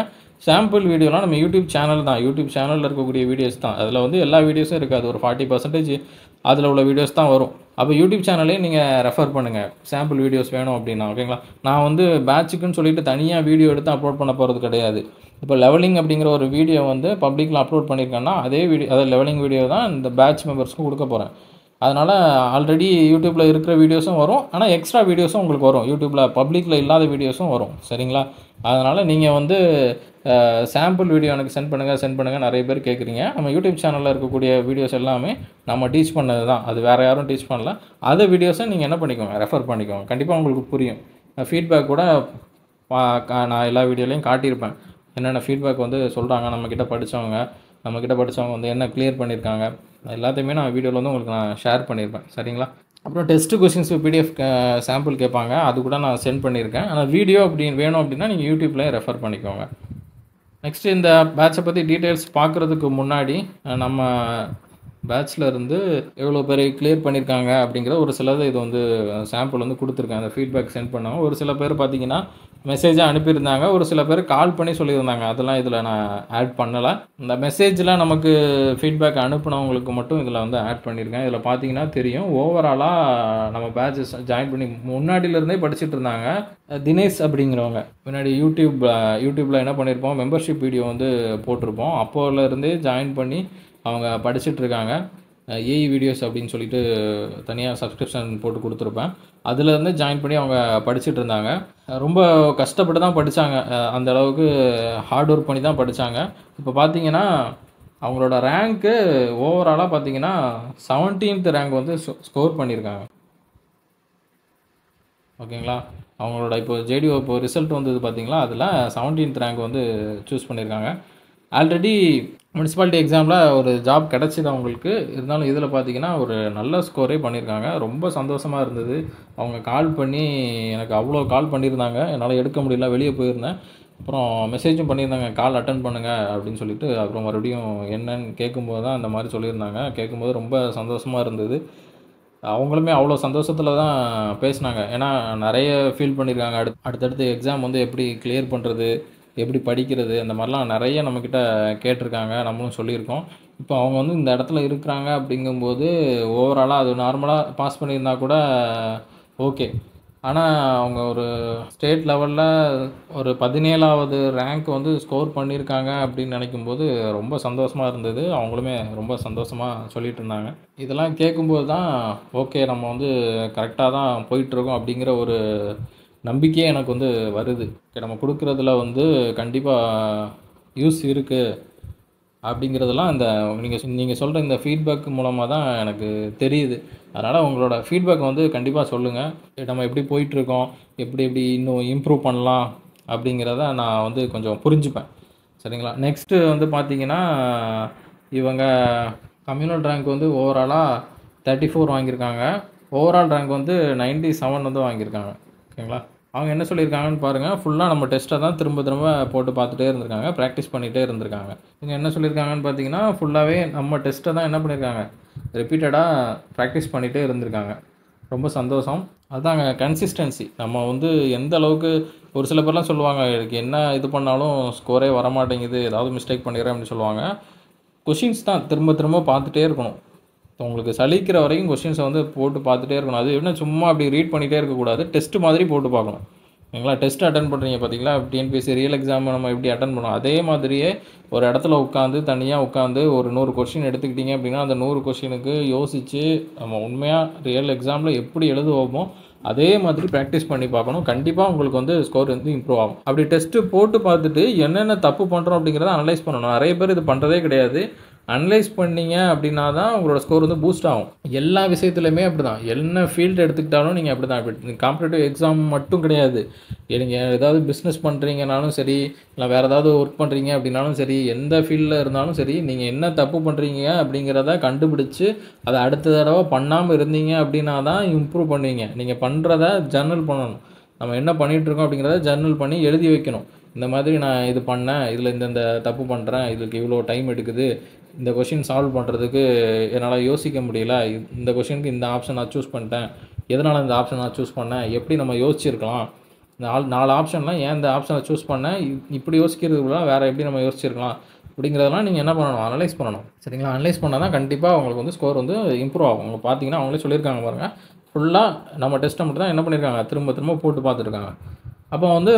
S1: சாம்பிள் வீடியோலாம் நம்ம யூடியூப் சேனல் தான். யூடியூப் சேனலில் இருக்கக்கூடிய வீடியோஸ் தான். அதில் வந்து எல்லா வீடியோஸும் இருக்காது. ஒரு 40% அதில் உள்ள வீடியோஸ் தான் வரும். அப்போ யூடியூப் சேனலே நீங்கள் ரெஃபர் பண்ணுங்கள் சாம்பிள் வீடியோஸ் வேணும் அப்படின்னா. ஓகேங்களா? நான் வந்து பேட்சுக்குன்னு சொல்லிட்டு தனியாக வீடியோ எடுத்து அப்லோட் பண்ண போகிறது கிடையாது. இப்போ லெவலிங் அப்படிங்கிற ஒரு வீடியோ வந்து பப்ளிக்கில் அப்லோட் பண்ணியிருக்கேன்னா அதே வீடியோ, அதாவது லெவலிங் வீடியோ தான் இந்த பேட்ச் மெம்பர்ஸ்க்கு கொடுக்க போகிறேன். அதனால் ஆல்ரெடி யூடியூப்பில் இருக்கிற வீடியோஸும் வரும், ஆனால் எக்ஸ்ட்ரா வீடியோஸும் உங்களுக்கு வரும். யூடியூப்பில் பப்ளிக்கில் இல்லாத வீடியோஸும் வரும். சரிங்களா? அதனால் நீங்கள் வந்து சாம்பிள் வீடியோ எனக்கு சென்ட் பண்ணுங்கள் நிறைய பேர் கேட்குறீங்க. நம்ம யூடியூப் சேனலில் இருக்கக்கூடிய வீடியோஸ் எல்லாமே நம்ம டீச் பண்ணது தான். அது வேறு யாரும் டீச் பண்ணல. அந்த வீடியோஸை நீங்கள் என்ன பண்ணிக்கோங்க, ரெஃபர் பண்ணிக்கோங்க. கண்டிப்பாக உங்களுக்கு புரியும். ஃபீட்பேக் கூட நான் எல்லா வீடியோலையும் காட்டியிருப்பேன். என்னென்ன ஃபீட்பேக் வந்து சொல்கிறாங்க, நம்மக்கிட்ட படித்தவங்க வந்து என்ன கிளியர் பண்ணியிருக்காங்க, எல்லாத்தையுமே நான் வீடியோவில் வந்து உங்களுக்கு நான் ஷேர் பண்ணியிருப்பேன். சரிங்களா? அப்புறம் டெஸ்ட்டு கொஷின்ஸ் பிடிஎஃப் சாம்பிள் கேட்பாங்க, அது கூட நான் சென்ட் பண்ணியிருக்கேன். ஆனால் வீடியோ வேணும் அப்படின்னா நீங்கள் யூடியூப்லேயே ரெஃபர் பண்ணிக்கோங்க. நெக்ஸ்ட்டு இந்த பேட்சை பற்றி டீட்டெயில்ஸ் பார்க்குறதுக்கு முன்னாடி நம்ம பேட்சில் இருந்து எவ்வளோ பேர் கிளியர் பண்ணியிருக்காங்க அப்படிங்கிற ஒரு சிலது இது வந்து சாம்பிள் வந்து கொடுத்துருக்கேன். அந்த ஃபீட்பேக் சென்ட் பண்ணாங்க. ஒரு சில பேர் பார்த்தீங்கன்னா மெசேஜாக அனுப்பியிருந்தாங்க, ஒரு சில பேர் கால் பண்ணி சொல்லியிருந்தாங்க. அதெல்லாம் இதில் நான் ஆட் பண்ணலை. இந்த மெசேஜில் நமக்கு ஃபீட்பேக் அனுப்புனவங்களுக்கு மட்டும் இதில் வந்து ஆட் பண்ணியிருக்கேன். இதில் பார்த்தீங்கன்னா தெரியும், ஓவராலாக நம்ம பேட்சஸ் ஜாயின் பண்ணி முன்னாடியிலேருந்தே படிச்சுட்டு இருந்தாங்க. தினேஷ் அப்படிங்கிறவங்க முன்னாடி யூடியூப்பில் என்ன பண்ணியிருப்போம், மெம்பர்ஷிப் வீடியோ வந்து போட்டிருப்போம். அப்போலேருந்தே ஜாயின் பண்ணி அவங்க படிச்சுட்ருக்காங்க. ஏஇ வீடியோஸ் அப்படின்னு சொல்லிட்டு தனியாக சப்ஸ்கிரிப்ஷன் போட்டு கொடுத்துருப்பேன். அதிலேருந்து ஜாயின் பண்ணி அவங்க படிச்சுட்டு இருந்தாங்க. ரொம்ப கஷ்டப்பட்டு தான் படித்தாங்க. அந்த அளவுக்கு ஹார்ட் ஒர்க் பண்ணி தான் படித்தாங்க. இப்போ பார்த்தீங்கன்னா அவங்களோட ரேங்க்கு ஓவராலாக பார்த்தீங்கன்னா 17th ரேங்க் வந்து ஸ்கோர் பண்ணியிருக்காங்க. ஓகேங்களா? அவங்களோட இப்போ ஜேடிஓ இப்போ ரிசல்ட் வந்தது பார்த்தீங்களா, அதில் 17th ரேங்க் வந்து சூஸ் பண்ணியிருக்காங்க. ஆல்ரெடி முனிசிபாலிட்டி எக்ஸாமில் ஒரு ஜாப் கிடச்சிது அவங்களுக்கு. இருந்தாலும் இதில் பார்த்தீங்கன்னா ஒரு நல்ல ஸ்கோரே பண்ணியிருக்காங்க. ரொம்ப சந்தோஷமாக இருந்தது. அவங்க கால் பண்ணி எனக்கு அவ்வளோ கால் பண்ணியிருந்தாங்க. என்னால் எடுக்க முடியல, வெளியே போயிருந்தேன். அப்புறம் மெசேஜும் பண்ணியிருந்தாங்க, கால் அட்டன் பண்ணுங்கள் அப்படின்னு சொல்லிட்டு. அப்புறம் மறுபடியும் என்னன்னு கேட்கும்போது தான் அந்த மாதிரி சொல்லியிருந்தாங்க. கேட்கும்போது ரொம்ப சந்தோஷமாக இருந்தது. அவங்களுமே அவ்வளோ சந்தோஷத்தில் தான் பேசினாங்க. ஏன்னா நிறைய ஃபீல் பண்ணியிருக்காங்க. அடுத்தடுத்து எக்ஸாம் வந்து எப்படி கிளியர் பண்ணுறது, எப்படி படிக்கிறது, அந்த மாதிரிலாம் நிறைய நம்மக்கிட்ட கேட்டிருக்காங்க. நம்மளும் சொல்லியிருக்கோம். இப்போ அவங்க வந்து இந்த இடத்துல இருக்கிறாங்க அப்படிங்கும்போது ஓவராலாக அது நார்மலாக பாஸ் பண்ணியிருந்தா கூட ஓகே. ஆனால் அவங்க ஒரு ஸ்டேட் லெவலில் ஒரு 17வது ரேங்க் வந்து ஸ்கோர் பண்ணியிருக்காங்க அப்படின்னு நினைக்கும்போது ரொம்ப சந்தோஷமாக இருந்தது. அவங்களுமே ரொம்ப சந்தோஷமாக சொல்லிகிட்டு இருந்தாங்க. இதெல்லாம் கேட்கும்போது தான் ஓகே, நம்ம வந்து கரெக்டாக தான் போயிட்டுருக்கோம் அப்படிங்கிற ஒரு நம்பிக்கையே எனக்கு வந்து வருது. நம்ம கொடுக்குறதுல வந்து கண்டிப்பாக யூஸ் இருக்குது. அப்படிங்கிறதெல்லாம் இந்த நீங்கள் சொல்கிற இந்த ஃபீட்பேக் மூலமாக தான் எனக்கு தெரியுது. அதனால் உங்களோட ஃபீட்பேக் வந்து கண்டிப்பாக சொல்லுங்கள். நம்ம எப்படி போயிட்டுருக்கோம், எப்படி எப்படி இன்னும் இம்ப்ரூவ் பண்ணலாம் அப்படிங்கிறத நான் வந்து கொஞ்சம் புரிஞ்சுப்பேன். சரிங்களா? நெக்ஸ்ட்டு வந்து பார்த்தீங்கன்னா, இவங்க கம்யூனல் ரேங்க் வந்து ஓவராலாக 34 வாங்கியிருக்காங்க. ஓவரால் ரேங்க் வந்து 97 வந்து வாங்கியிருக்காங்க. ஓகேங்களா? அவங்க என்ன சொல்லியிருக்காங்கன்னு பாருங்கள். ஃபுல்லாக நம்ம டெஸ்ட்டை தான் திரும்ப திரும்ப போட்டு பார்த்துட்டே இருந்திருக்காங்க, ப்ராக்டிஸ் பண்ணிகிட்டே இருந்திருக்காங்க. இவங்க என்ன சொல்லியிருக்காங்கன்னு பார்த்தீங்கன்னா, ஃபுல்லாகவே நம்ம டெஸ்ட்டை தான் என்ன பண்ணியிருக்காங்க, ரிப்பீட்டடாக ப்ராக்டிஸ் பண்ணிகிட்டே இருந்திருக்காங்க. ரொம்ப சந்தோஷம். அதாங்க கன்சிஸ்டன்சி. நம்ம வந்து எந்த அளவுக்கு ஒரு சில பேர்லாம் சொல்லுவாங்க, எனக்கு என்ன இது பண்ணாலும் ஸ்கோரே வரமாட்டேங்குது, ஏதாவது மிஸ்டேக் பண்ணிடுறேன் அப்படின்னு சொல்லுவாங்க. கொஷின்ஸ் தான் திரும்ப திரும்ப பார்த்துட்டே இருக்கணும். உங்களுக்கு சலிக்கிற வரைக்கும் கொஸ்டின்ஸை வந்து போட்டு பார்த்துட்டே இருக்கணும். அது என்ன சும்மா அப்படி ரீட் பண்ணிகிட்டே இருக்கக்கூடாது, டெஸ்ட் மாதிரி போட்டு பார்க்கணும். ஓகேங்களா? டெஸ்ட் அட்டன் பண்ணுறீங்க பார்த்தீங்களா, டிஎன்பிஎஸ்சி ரியல் எக்ஸாம் நம்ம எப்படி அட்டன் பண்ணோம், அதே மாதிரியே ஒரு இடத்துல உட்காந்து தனியாக உட்காந்து ஒரு 100 கொஸ்டின் எடுத்துக்கிட்டிங்க அப்படின்னா, அந்த 100 கொஸ்டினுக்கு யோசித்து நம்ம உண்மையாக ரியல் எக்ஸாமில் எப்படி எழுதுவோமோ அதே மாதிரி ப்ராக்டிஸ் பண்ணி பார்க்கணும். கண்டிப்பாக உங்களுக்கு வந்து ஸ்கோர் வந்து இம்ப்ரூவ் ஆகும். அப்படி டெஸ்ட்டு போட்டு பார்த்துட்டு என்னென்ன தப்பு பண்ணுறோம் அப்படிங்கிறத அனலைஸ் பண்ணணும். நிறைய பேர் இது பண்ணுறதே கிடையாது. அனலைஸ் பண்ணீங்க அப்படின்னா தான் உங்களோட ஸ்கோர் வந்து பூஸ்ட் ஆகும். எல்லா விஷயத்துலையுமே அப்படி தான். என்ன ஃபீல்டு எடுத்துக்கிட்டாலும் நீங்கள் அப்படி தான். இப்படி காம்படிட்டிவ் எக்ஸாம் மட்டும் கிடையாது. நீங்கள் ஏதாவது பிஸ்னஸ் பண்ணுறீங்கனாலும் சரி, இல்லை வேறு ஏதாவது ஒர்க் பண்ணுறீங்க அப்படின்னாலும் சரி, எந்த ஃபீல்டில் இருந்தாலும் சரி, நீங்கள் என்ன தப்பு பண்ணுறீங்க அப்படிங்கிறத கண்டுபிடிச்சி அதை அடுத்த தடவை பண்ணாமல் இருந்தீங்க அப்படின்னா தான் இம்ப்ரூவ் பண்ணுவீங்க. நீங்கள் பண்ணுறத ஜர்னல் பண்ணணும். நம்ம என்ன பண்ணிகிட்ருக்கோம் அப்படிங்கிறத ஜர்னல் பண்ணி எழுதி வைக்கணும். இந்த மாதிரி நான் இது பண்ணேன், இதில் இந்த தப்பு பண்ணுறேன், இதுக்கு இவ்வளோ டைம் எடுக்குது, இந்த கொஷின் சால்வ் பண்ணுறதுக்கு என்னால் யோசிக்க முடியல, இந்த கொஷினுக்கு இந்த ஆப்ஷன் நான் சூஸ் பண்ணிட்டேன், எதனால் இந்த ஆப்ஷன் நான் சூஸ் பண்ணேன், எப்படி நம்ம யோசிச்சிருக்கலாம், 4 ஆப்ஷன்லாம் ஏன் இந்த ஆப்ஷனை சூஸ் பண்ணேன், இப்படி யோசிக்கிறதுக்குள்ள வேறு எப்படி நம்ம யோசிச்சிருக்கலாம் அப்படிங்கிறதெல்லாம் நீங்கள் என்ன பண்ணணும், அனலைஸ் பண்ணணும். சரிங்களா? அனலைஸ் பண்ணால் தான் கண்டிப்பாக உங்களுக்கு வந்து ஸ்கோர் வந்து இம்ப்ரூவ் ஆகும். அவங்க பார்த்தீங்கன்னா அவங்களே சொல்லியிருக்காங்க பாருங்கள், ஃபுல்லாக நம்ம டெஸ்ட்டை மட்டும் தான் என்ன பண்ணியிருக்காங்க, திரும்ப திரும்ப போட்டு பார்த்துருக்காங்க. அப்போ வந்து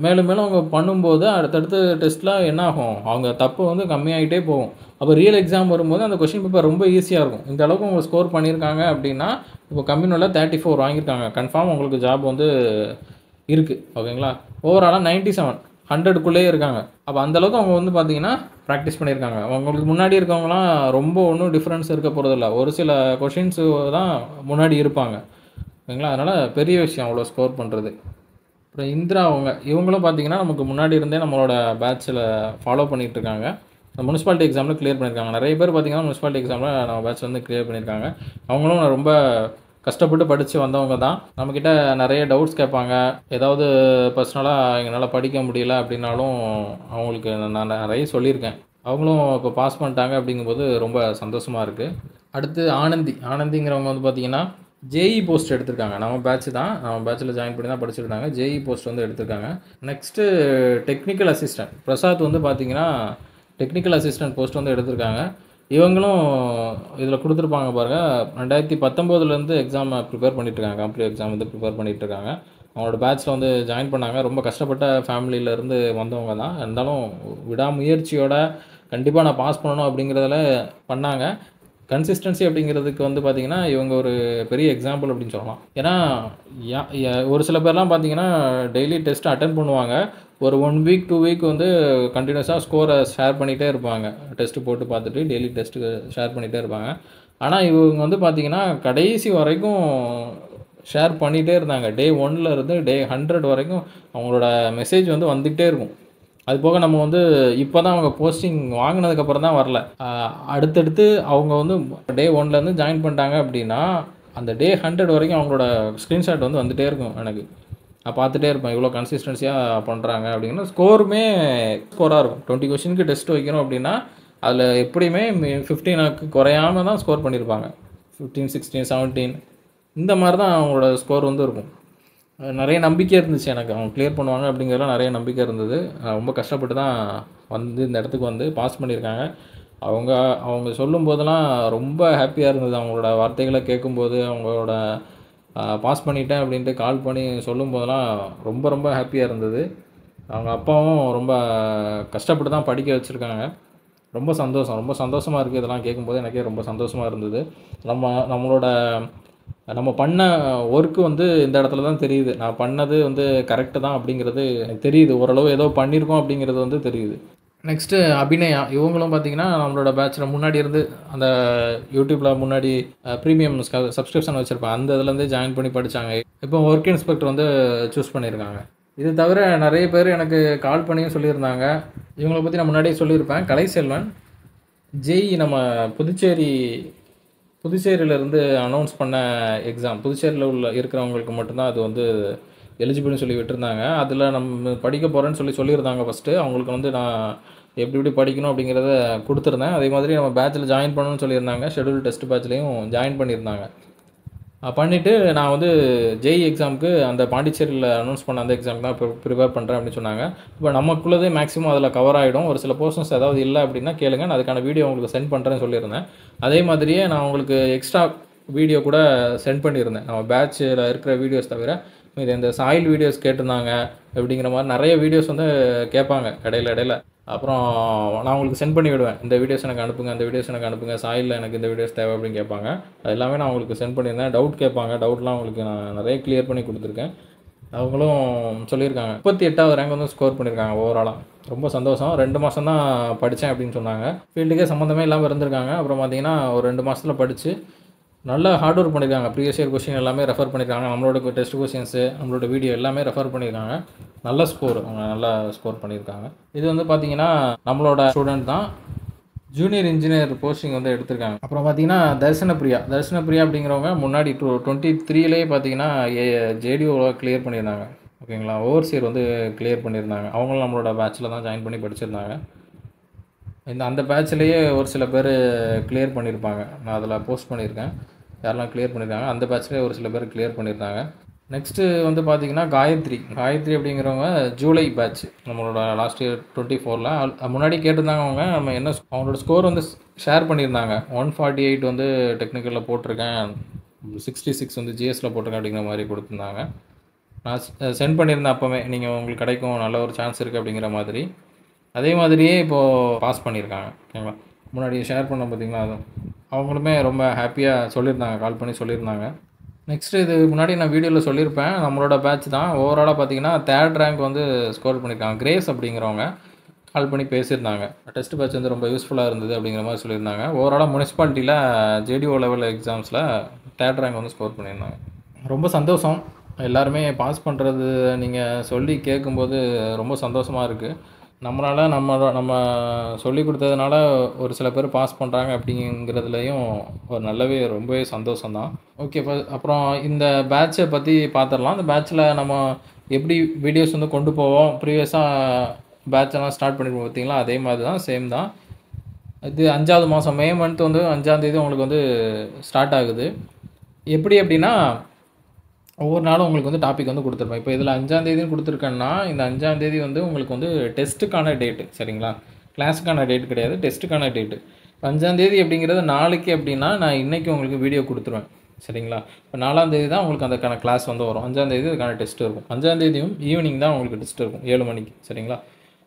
S1: மேலும் மேலும் அவங்க பண்ணும்போது அடுத்தடுத்து டெஸ்ட்டில் என்ன ஆகும், அவங்க தப்பு வந்து கம்மியாகிட்டே போகும். அப்போ ரியல் எக்ஸாம் வரும்போது அந்த கொஷின் பேப்பர் ரொம்ப ஈஸியாக இருக்கும். இந்த அளவுக்கு அவங்க ஸ்கோர் பண்ணியிருக்காங்க அப்படின்னா, இப்போ கம்யூனில் 34 வாங்கியிருக்காங்க, கன்ஃபார்ம் உங்களுக்கு ஜாப் வந்து இருக்குது. ஓகேங்களா? ஓவராலாக 97 100க்குள்ளேயே இருக்காங்க. அப்போ அந்தளவுக்கு அவங்க வந்து பார்த்தீங்கன்னா ப்ராக்டிஸ் பண்ணியிருக்காங்க. அவங்களுக்கு முன்னாடி இருக்கவங்களாம் ரொம்ப ஒன்றும் டிஃப்ரென்ஸ் இருக்க போகிறதில்ல, ஒரு சில கொஷின்ஸு தான் முன்னாடி இருப்பாங்க. ஓகேங்களா? அதனால் பெரிய விஷயம் அவ்வளோ ஸ்கோர் பண்ணுறது. அப்புறம் இந்திரா இவங்களும் பார்த்தீங்கன்னா நமக்கு முன்னாடி இருந்தே நம்மளோட பேட்சில் ஃபாலோ பண்ணிகிட்டு இருக்காங்க. முனிசிபாலிட்டி எக்ஸாமில் கிளியர் பண்ணியிருக்காங்க. நிறைய பேர் பார்த்தீங்கன்னா முனிசிபாலிட்டி எக்ஸாமில் நம்ம பேட்சில் வந்து கிளியர் பண்ணியிருக்காங்க. அவங்களும் ரொம்ப கஷ்டப்பட்டு படித்து வந்தவங்க தான். நம்மக்கிட்ட நிறைய டவுட்ஸ் கேட்பாங்க. ஏதாவது பர்சனலாக எங்களால் படிக்க முடியல அப்படின்னாலும் அவங்களுக்கு நான் நிறைய சொல்லியிருக்கேன். அவங்களும் இப்போ பாஸ் பண்ணிட்டாங்க அப்படிங்கும்போது ரொம்ப சந்தோஷமாக இருக்குது. அடுத்து ஆனந்திங்கிறவங்க வந்து பார்த்திங்கன்னா ஜேஇ போஸ்ட் எடுத்திருக்காங்க. நம்ம பேட்ச் தான், நம்ம பேட்சில் ஜாயின் பண்ணி தான் படிச்சுருந்தாங்க. ஜேஇ போஸ்ட் வந்து எடுத்திருக்காங்க. நெக்ஸ்ட்டு டெக்னிக்கல் அசிஸ்டன்ட் பிரசாத் வந்து பார்த்திங்கன்னா டெக்னிக்கல் அசிஸ்டன்ட் போஸ்ட் வந்து எடுத்திருக்காங்க. இவங்களும் இதில் கொடுத்துருப்பாங்க பாருங்கள், 2019 எக்ஸாம் ப்ரிப்பேர் பண்ணிட்டுருக்காங்க. காம்படிட்டிவ் எக்ஸாம் வந்து ப்ரிப்பேர் பண்ணிகிட்ருக்காங்க. அவங்களோட பேட்சில் வந்து ஜாயின் பண்ணாங்க. ரொம்ப கஷ்டப்பட்ட ஃபேமிலியிலேருந்து வந்தவங்க தான். இருந்தாலும் விடாமுயற்சியோட கண்டிப்பாக நான் பாஸ் பண்ணணும் அப்படிங்கிறதுல பண்ணாங்க. கன்சிஸ்டன்சி அப்படிங்கிறதுக்கு வந்து பார்த்திங்கன்னா இவங்க ஒரு பெரிய எக்ஸாம்பிள் அப்படின்னு சொல்லலாம். ஏன்னா ஒரு சில பேர்லாம் பார்த்திங்கன்னா டெய்லி டெஸ்ட் அட்டன் பண்ணுவாங்க. ஒரு 1 வீக் 2 வீக் வந்து கண்டினியூஸாக ஸ்கோரை ஷேர் பண்ணிகிட்டே இருப்பாங்க. டெஸ்ட்டு போட்டு பார்த்துட்டு டெய்லி டெஸ்ட்டு ஷேர் பண்ணிகிட்டே இருப்பாங்க. ஆனால் இவங்க வந்து பார்த்திங்கன்னா கடைசி வரைக்கும் ஷேர் பண்ணிகிட்டே இருந்தாங்க. டே 1ல் இருந்து டே 100 வரைக்கும் அவங்களோட மெசேஜ் வந்து வந்துக்கிட்டே இருக்கும். அது போக நம்ம வந்து இப்போ தான் அவங்க போஸ்டிங் வாங்கினதுக்கப்புறம் தான் வரல. அடுத்தடுத்து அவங்க வந்து டே 1லேருந்து ஜாயின் பண்ணிட்டாங்க அப்படின்னா அந்த டே 100 வரைக்கும் அவங்களோட ஸ்க்ரீன்ஷாட் வந்து வந்துகிட்டே இருக்கும். எனக்கு நான் பார்த்துட்டே இருப்பேன், இவ்வளோ கன்சிஸ்டன்சியாக பண்ணுறாங்க அப்படிங்கன்னா. ஸ்கோராக இருக்கும். 20 கொஷினுக்கு டெஸ்ட் வைக்கணும் அப்படின்னா அதில் எப்படியுமே 15க்கு குறையாமல் தான் ஸ்கோர் பண்ணியிருப்பாங்க. 15, 16, 17 இந்த மாதிரி தான் அவங்களோட ஸ்கோர் வந்து இருக்கும். நிறைய நம்பிக்கை இருந்துச்சு எனக்கு, அவங்க கிளியர் பண்ணுவாங்க அப்படிங்கிறதுலாம் நிறைய நம்பிக்கை இருந்தது. ரொம்ப கஷ்டப்பட்டு தான் வந்து இந்த இடத்துக்கு வந்து பாஸ் பண்ணியிருக்காங்க. அவங்க சொல்லும் போதெல்லாம் ரொம்ப ஹாப்பியாக இருந்தது. அவங்களோட வார்த்தைகளை கேட்கும்போது, அவங்களோட பாஸ் பண்ணிட்டேன் அப்படின்ட்டு கால் பண்ணி சொல்லும் போதெல்லாம் ரொம்ப ரொம்ப ஹாப்பியாக இருந்தது. அவங்க அப்பாவும் ரொம்ப கஷ்டப்பட்டு தான் படிக்க வச்சுருக்காங்க. ரொம்ப சந்தோஷமாக இருக்குது. இதெல்லாம் கேட்கும்போது எனக்கே ரொம்ப சந்தோஷமாக இருந்தது. நம்ம பண்ண ஒர்க்கு வந்து இந்த இடத்துல தான் தெரியுது. நான் பண்ணது வந்து கரெக்டு தான் அப்படிங்கிறது எனக்கு தெரியுது. ஓரளவு ஏதோ பண்ணியிருக்கோம் அப்படிங்கிறது வந்து தெரியுது. நெக்ஸ்ட்டு அபிநயா இவங்களும் பார்த்தீங்கன்னா நம்மளோட பேட்சில் முன்னாடி இருந்து அந்த யூடியூப்பில் முன்னாடி ப்ரீமியம் சப்ஸ்கிரிப்ஷன் வச்சுருப்பேன் அந்த இதுலேருந்து ஜாயின் பண்ணி படித்தாங்க. இப்போ ஒர்க் இன்ஸ்பெக்டர் வந்து சூஸ் பண்ணியிருக்காங்க. இது தவிர நிறைய பேர் எனக்கு கால் பண்ணியும் சொல்லியிருந்தாங்க. இவங்களை பற்றி நான் முன்னாடியே சொல்லியிருப்பேன். கலைசெல்வன் ஜெய் நம்ம புதுச்சேரியிலேருந்து அனௌன்ஸ் பண்ண எக்ஸாம், புதுச்சேரியில் இருக்கிறவங்களுக்கு மட்டும்தான் அது வந்து எலிஜிபிள்னு சொல்லி விட்டுருந்தாங்க. அதில் நம்ம படிக்க போகிறேன்னு சொல்லியிருந்தாங்க. ஃபஸ்ட்டு அவங்களுக்கு வந்து நான் எப்படி படிக்கணும் அப்படிங்கிறத கொடுத்துருந்தேன். அதே மாதிரி நம்ம பேட்சில் ஜாயின் பண்ணணும்னு சொல்லியிருந்தாங்க. ஷெட்யூல் டெஸ்ட் பேட்ச்லேயும் ஜாயின் பண்ணியிருந்தாங்க. பண்ணிவிட்டு நான் வந்து ஜெய் எக்ஸாமுக்கு அந்த பாண்டிச்சேரியில் அனௌன்ஸ் பண்ண அந்த எக்ஸாம் தான் ப்ரிப்பேர் பண்ணுறேன் அப்படின்னு சொன்னாங்க. இப்போ நமக்குள்ளதே மேக்ஸிமம் அதில் கவர் ஆகிடும். ஒரு சில போர்ஷன்ஸ் ஏதாவது இல்லை அப்படின்னா கேளுங்க, நான் அதுக்கான வீடியோ உங்களுக்கு சென்ட் பண்ணுறேன்னு சொல்லியிருந்தேன். அதே மாதிரியே நான் உங்களுக்கு எக்ஸ்ட்ரா வீடியோ கூட சென்ட் பண்ணியிருந்தேன். நம்ம பேட்சில் இருக்கிற வீடியோஸ் தவிர இது இந்த சாயில் வீடியோஸ் கேட்டிருந்தாங்க அப்படிங்கிற மாதிரி நிறைய வீடியோஸ் வந்து கேட்பாங்க இடையில. அப்புறம் நான் உங்களுக்கு சென்ட் பண்ணி விடுவேன். இந்த வீடியோஸ் எனக்கு அனுப்புங்க, சாயிலில் எனக்கு இந்த வீடியோஸ் தேவை அப்படின்னு கேட்பாங்க. அது எல்லாமே நான் உங்களுக்கு சென்ட் பண்ணியிருந்தேன். டவுட் கேட்பாங்க, டவுட்லாம் உங்களுக்கு நான் நிறைய கிளியர் பண்ணி கொடுத்துருக்கேன். அவங்களும் சொல்லியிருக்காங்க 38வது ரேங்க் வந்து ஸ்கோர் பண்ணியிருக்காங்க ஓவராலாக. ரொம்ப சந்தோஷம். 2 மாதம் தான் படித்தேன் அப்படின்னு சொன்னாங்க. ஃபீல்டுக்கே சம்மந்தமே இல்லாமல் இருந்திருக்காங்க. அப்புறம் பார்த்தீங்கன்னா ஒரு 2 மாதத்தில் படித்து நல்லா ஹார்ட் ஒர்க் பண்ணியிருக்காங்க. ப்ரீவியஸ் இயர் கொஸ்டின் எல்லாமே ரெஃபர் பண்ணியிருக்காங்க. நம்மளோட டெஸ்ட் கொஸ்டின்ஸு, நம்மளோட வீடியோ எல்லாமே ரெஃபர் பண்ணியிருக்காங்க. நல்ல ஸ்கோர், அவங்க நல்லா ஸ்கோர் பண்ணியிருக்காங்க. இது வந்து பார்த்தீங்கன்னா நம்மளோட ஸ்டூடெண்ட் தான். ஜூனியர் இன்ஜினியர் போஸ்டிங் வந்து எடுத்திருக்காங்க. அப்புறம் பார்த்தீங்கன்னா தர்ஷனப்பிரியா அப்படிங்கிறவங்க முன்னாடி 23லேயே பார்த்தீங்கன்னா ஜேடிஓவில் கிளியர் பண்ணியிருந்தாங்க. ஓகேங்களா, ஓவர்சியர் வந்து கிளியர் பண்ணியிருந்தாங்க. அவங்களும் நம்மளோட பேட்சில் தான் ஜாயின் பண்ணி படிச்சிருந்தாங்க. அந்த பேட்ச்லேயே ஒரு சில பேர் கிளியர் பண்ணியிருப்பாங்க. நான் அதில் போஸ்ட் பண்ணியிருக்கேன் யாரெல்லாம் கிளியர் பண்ணியிருக்காங்க. அந்த பேட்ச்லேயே ஒரு சில பேர் கிளியர் பண்ணியிருந்தாங்க. நெக்ஸ்ட்டு வந்து பார்த்திங்கன்னா காயத்ரி அப்படிங்கிறவங்க ஜூலை பேட்ச் நம்மளோட லாஸ்ட் இயர் 24ல் முன்னாடி கேட்டிருந்தாங்க. நம்ம என்ன அவங்களோட ஸ்கோர் வந்து ஷேர் பண்ணியிருந்தாங்க. 148 வந்து டெக்னிக்கலில் போட்டிருக்கேன், 66 வந்து ஜிஎஸில் போட்டிருக்கேன் அப்படிங்கிற மாதிரி கொடுத்துருந்தாங்க. நான் சென்ட் பண்ணியிருந்தேன் அப்போவே, நீங்கள் உங்களுக்கு கிடைக்கும், நல்ல ஒரு சான்ஸ் இருக்குது அப்படிங்கிற மாதிரி. அதே மாதிரியே இப்போது பாஸ் பண்ணியிருக்காங்க. ஓகேங்களா, முன்னாடி ஷேர் பண்ண பார்த்திங்களா, அது அவங்களுமே ரொம்ப ஹாப்பியாக சொல்லியிருந்தாங்க, கால் பண்ணி சொல்லியிருந்தாங்க. நெக்ஸ்ட்டு இது முன்னாடி நான் வீடியோவில் சொல்லியிருப்பேன். நம்மளோட பேட்ச் தான் ஓவராலாக பார்த்தீங்கன்னா 3rd ரேங்க் வந்து ஸ்கோர் பண்ணியிருக்காங்க. கிரேஸ் அப்படிங்கிறவங்க கால் பண்ணி பேசியிருந்தாங்க. டெஸ்ட் பேட்ச் வந்து ரொம்ப யூஸ்ஃபுல்லாக இருந்தது அப்படிங்கிற மாதிரி சொல்லியிருந்தாங்க. ஓவராலாக முனிசிபாலிட்டியில் ஜேடிஓ லெவல் எக்ஸாம்ஸில் 3rd ரேங்க் வந்து ஸ்கோர் பண்ணியிருந்தாங்க. ரொம்ப சந்தோஷம். எல்லாருமே பாஸ் பண்ணுறது நீங்கள் சொல்லி கேட்கும்போது ரொம்ப சந்தோஷமாக இருக்குது. நம்மளால் நம்ம சொல்லி கொடுத்ததுனால ஒரு சில பேர் பாஸ் பண்ணுறாங்க அப்படிங்கிறதுலையும் ஒரு ரொம்பவே சந்தோஷம்தான். ஓகே, அப்புறம் இந்த பேட்சை பற்றி பார்த்துடலாம். இந்த பேட்சில் நம்ம எப்படி வீடியோஸ் வந்து கொண்டு போவோம், ப்ரீவியஸாக பேட்செல்லாம் ஸ்டார்ட் பண்ணிடுவோம் பார்த்தீங்களா, அதே மாதிரி தான், சேம் தான். இது 5வது மாதம் மே மந்த் வந்து 5ஆம் தேதி உங்களுக்கு வந்து ஸ்டார்ட் ஆகுது. எப்படி அப்படின்னா ஒவ்வொரு நாளும் உங்களுக்கு வந்து டாபிக் வந்து கொடுத்துருப்பேன். இப்போ இதில் 5ஆம் தேதின்னு கொடுத்துருக்கேன்னா இந்த 5ஆம் தேதி வந்து உங்களுக்கு வந்து டெஸ்ட்டுக்கான டேட்டு, சரிங்களா, கிளாஸுக்கான டேட் கிடையாது, டெஸ்ட்டுக்கான டேட்டு. 5ஆம் தேதி அப்படிங்கிறது நாளைக்கு அப்படின்னா நான் இன்றைக்கி உங்களுக்கு வீடியோ கொடுத்துருவேன், சரிங்களா. இப்போ 4ஆம் தேதி தான் உங்களுக்கு அதுக்கான கிளாஸ் வந்து வரும். 5ஆம் தேதி அதுக்கான டெஸ்ட் இருக்கும். 5ஆம் தேதியும் ஈவினிங் தான் உங்களுக்கு டெஸ்ட் இருக்கும், 7 மணிக்கு, சரிங்களா.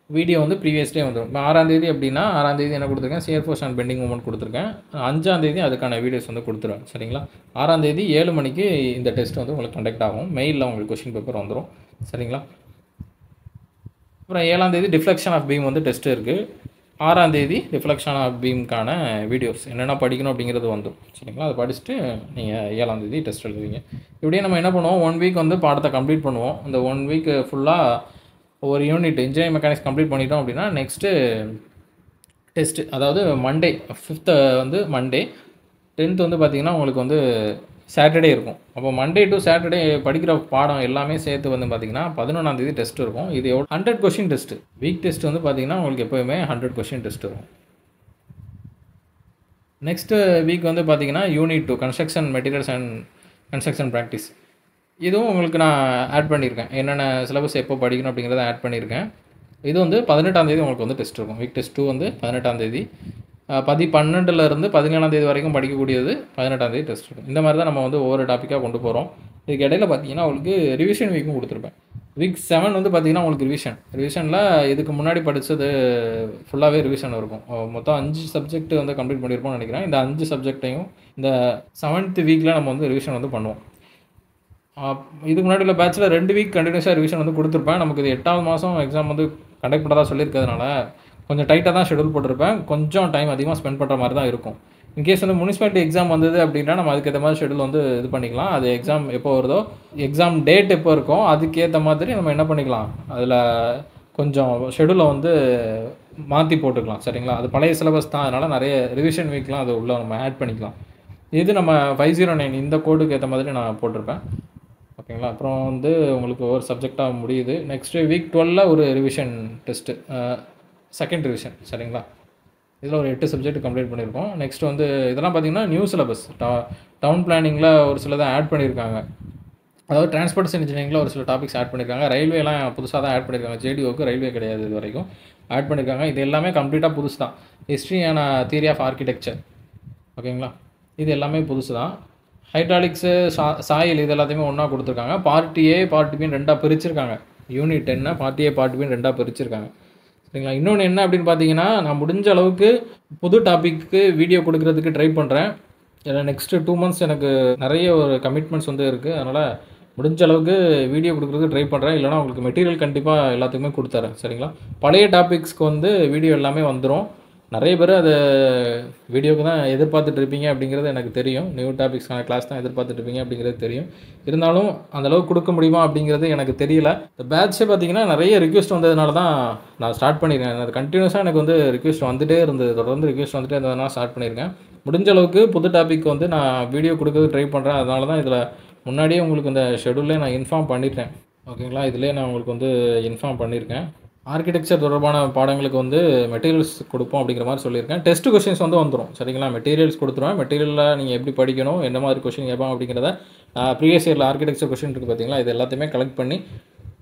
S1: வீடியோ வந்து ப்ரீவியஸ் டே வந்துடும். இப்போ 6ஆம் தேதி அப்படின்னா 6ஆம் தேதி என்ன கொடுத்துருக்கேன், CR4 அண்ட் பெண்டிங் மூமெண்ட் கொடுத்துருக்கேன். 5ஆம் தேதி அதுக்கான வீடியோஸ் வந்து கொடுத்துருவேன், சரிங்களா. 6ஆம் தேதி 7 மணிக்கு இந்த டெஸ்ட் வந்து உங்களுக்கு கண்டக்ட் ஆகும். மெயிலில் உங்களுக்கு கொஸ்டின் பேப்பர் வந்துடும், சரிங்களா. அப்புறம் 7ஆம் தேதி டிஃப்ளெக்ஷன் ஆஃப் பீம் வந்து டெஸ்ட் இருக்குது. 6ஆம் தேதி டிஃப்ளெக்ஷன் ஆஃப் பீமுக்கான வீடியோஸ் என்னென்ன படிக்கணும் அப்படிங்கிறது வந்துடும், சரிங்களா. அதை படிச்சுட்டு நீங்கள் 7ஆம் தேதி டெஸ்ட் எழுதுவீங்க. இப்படியே நம்ம என்ன பண்ணுவோம், 1 வீக் வந்து பாடத்தை கம்ப்ளீட் பண்ணுவோம். இந்த 1 வீக் ஃபுல்லாக ஒரு யூனிட் இன்ஜினியரிங் மெக்கானிக்ஸ் கம்ப்ளீட் பண்ணிட்டோம் அப்படின்னா நெக்ஸ்ட்டு டெஸ்ட்டு, அதாவது மண்டே 5th வந்து மண்டே, 10th வந்து பார்த்திங்கன்னா உங்களுக்கு வந்து சாட்டர்டே இருக்கும். அப்போ மண்டே டு சாட்டர்டே படிக்கிற பாடம் எல்லாமே சேர்த்து வந்து பார்த்திங்கன்னா 11ஆம் தேதி டெஸ்ட் இருக்கும். இது 100 கொஷின் டெஸ்ட்டு. வீக் டெஸ்ட் வந்து பார்த்திங்கன்னா உங்களுக்கு எப்போயுமே 100 கொஷின் டெஸ்ட் இருக்கும். நெக்ஸ்ட்டு வீக் வந்து பார்த்திங்கன்னா unit 2 construction materials and construction practice. இதுவும் உங்களுக்கு நான் ஆட் பண்ணியிருக்கேன். என்னென்ன சிலபஸ் எப்போ படிக்கணும் அப்படிங்கிறத ஆட் பண்ணியிருக்கேன். இது வந்து 18ஆம் தேதி உங்களுக்கு வந்து டெஸ்ட் இருக்கும். வீக் டெஸ்ட் 2 வந்து 18ஆம் தேதி, 12லேருந்து 17ஆம் தேதி வரைக்கும் படிக்கக்கூடியது 18ஆம் தேதி டெஸ்ட் இருக்கும். இந்த மாதிரி தான் நம்ம வந்து ஒவ்வொரு டாப்பிக்காக கொண்டு போகிறோம். இதுக்கு இடையில பார்த்தீங்கன்னா உங்களுக்கு ரிவிஷன் வீக்கும் கொடுத்துருப்பேன். வீக் 7 வந்து பார்த்திங்கன்னா உங்களுக்கு ரிவிஷனில் இதுக்கு முன்னாடி படித்தது ஃபுல்லாகவே ரிவிஷன் இருக்கும். மொத்தம் 5 சப்ஜெக்ட் வந்து கம்ப்ளீட் பண்ணியிருப்போம்னு நினைக்கிறேன். இந்த 5 சப்ஜெக்டையும் இந்த 7th வீக்கில் நம்ம வந்து ரிவிஷன் வந்து பண்ணுவோம். இதுக்கு முன்னாடி உள்ள பேட்சில் 2 வீக் கண்டினியூஸாக ரிவிஷன் வந்து கொடுத்துருப்பேன். நமக்கு இது 8வது மாதம் எக்ஸாம் வந்து கண்டக்ட் பண்ணுறதா சொல்லியிருக்கிறதுனால கொஞ்சம் டைட்டாக தான் ஷெடியூல் போட்டிருப்பேன். கொஞ்சம் டைம் அதிகமாக ஸ்பெண்ட் பண்ணுற மாதிரி தான் இருக்கும். இன்கேஸ் வந்து முனிசிபாலிட்டி எக்ஸாம் வந்தது அப்படின்னா நம்ம அதுக்கேற்ற மாதிரி ஷெடியூல் வந்து இது பண்ணிக்கலாம். அது எக்ஸாம் எப்போ வருதோ, எக்ஸாம் டேட் எப்போ இருக்கோ அதுக்கேற்ற மாதிரி நம்ம என்ன பண்ணிக்கலாம், அதில் கொஞ்சம் ஷெடியூலை வந்து மாற்றி போட்டுக்கலாம். சரிங்களா? அது பழைய சிலபஸ் தான், அதனால் நிறைய ரிவிஷன் வீக்லாம் அது உள்ளே நம்ம ஆட் பண்ணிக்கலாம். இது நம்ம 509 இந்த கோடுக்கு ஏற்ற மாதிரி நான் போட்டிருப்பேன். ஓகேங்களா? அப்புறம் வந்து உங்களுக்கு ஒரு சப்ஜெக்டாக முடியுது. நெக்ஸ்ட்டு வீக் 12ல் ஒரு ரிவிஷன் டெஸ்ட்டு, செகண்ட் ரிவிஷன். சரிங்களா? இதில் ஒரு 8 சப்ஜெக்ட் கம்ப்ளீட் பண்ணியிருக்கோம். நெக்ஸ்ட் வந்து இதெல்லாம் பார்த்திங்கன்னா நியூ சிலபஸ். டவுன் பிளானிங்கில் ஒரு சிலதை ஆட் பண்ணியிருக்காங்க. அதாவது டிரான்ஸ்போர்ட்டேஷன் இன்ஜினியரிங்கில் ஒரு சில டாபிக்ஸ் ஆட் பண்ணியிருக்காங்க. ரயில்வேலாம் புதுசாக தான் ஆட் பண்ணியிருக்காங்க. ஜேடிஓக்கு ரயில்வே கிடையாது இது வரைக்கும். ஆட் பண்ணியிருக்காங்க. இது எல்லாமே கம்ப்ளீட்டாக புதுசு தான். History and theory of architecture. ஓகேங்களா? இது எல்லாமே புதுசு தான். ஹைட்ராலிக்ஸு, சாயில் இது எல்லாத்தையுமே ஒன்றா கொடுத்துருக்காங்க. பார்ட் ஏ பார்ட் பின்னு ரெண்டாக பிரிச்சிருக்காங்க. யூனிட் 10 பார்ட் ஏ பார்ட் பின்னு ரெண்டாக பிரிச்சிருக்காங்க. சரிங்களா? இன்னொன்று என்ன அப்படின்னு பார்த்தீங்கன்னா, நான் முடிஞ்ச அளவுக்கு புது டாப்பிக்கு வீடியோ கொடுக்குறதுக்கு ட்ரை பண்ணுறேன். ஏன்னா நெக்ஸ்ட்டு 2 months எனக்கு நிறைய ஒரு கமிட்மெண்ட்ஸ் வந்து இருக்குது. அதனால் முடிஞ்ச அளவுக்கு வீடியோ கொடுக்குறதுக்கு ட்ரை பண்ணுறேன். இல்லைனா உங்களுக்கு மெட்டீரியல் கண்டிப்பாக எல்லாத்துக்குமே கொடுத்துறேன். சரிங்களா? பழைய டாபிக்ஸ்க்கு வந்து வீடியோ எல்லாமே வந்துடும். நிறைய பேர் அதை வீடியோக்கு தான் எதிர்பார்த்துட்டு இருப்பீங்க அப்படிங்கிறது எனக்கு தெரியும். நியூ டாபிக்ஸ்க்கான கிளாஸ் தான் எதிர்பார்த்துட்டு இருப்பீங்க அப்படிங்கிறது தெரியும். இருந்தாலும் அந்தளவுக்கு கொடுக்க முடியுமா அப்படிங்கிறது எனக்கு தெரியல. இந்த பேட்சே பார்த்தீங்கன்னா நிறைய ரிக்வெஸ்ட் வந்ததுனால தான் நான் ஸ்டார்ட் பண்ணியிருக்கேன். அது கண்டினியூஸாக எனக்கு வந்து ரிக்வெஸ்ட் வந்துகிட்டே இருந்தது. தொடர்ந்து ரிக்வெஸ்ட் வந்துகிட்டே இருந்ததுனால ஸ்டார்ட் பண்ணியிருக்கேன். முடிஞ்ச அளவுக்கு புது டாபிக் வந்து நான் வீடியோ கொடுக்கறது ட்ரை பண்ணுறேன். அதனால தான் இதில் முன்னாடியே உங்களுக்கு இந்த ஷெடியூல்லே நான் இன்ஃபார்ம் பண்ணிட்டேன். ஓகேங்களா? இதிலே நான் உங்களுக்கு வந்து இன்ஃபார்ம் பண்ணியிருக்கேன். ஆர்கிடெக்சர் தொடர்பான பாடங்களுக்கு வந்து மெட்டீரியல்ஸ் கொடுப்போம் அப்படிங்கிற மாதிரி சொல்லியிருக்கேன். டெஸ்ட் கொஷின்ஸ் வந்து வந்துடும். சரிங்களா? மெட்டீரியல்ஸ் கொடுத்துருவேன். மெட்டீரியலில் நீங்கள் எப்படி படிக்கணும், என்ன மாதிரி கொஷின் கேட்பாங்க அப்படிங்கிறத ப்ரீவியஸ் இயரில் ஆர்கிடெக்சர் கொஷின் இருக்குது பார்த்தீங்களா, இது எல்லாத்தையுமே கலெக்ட் பண்ணி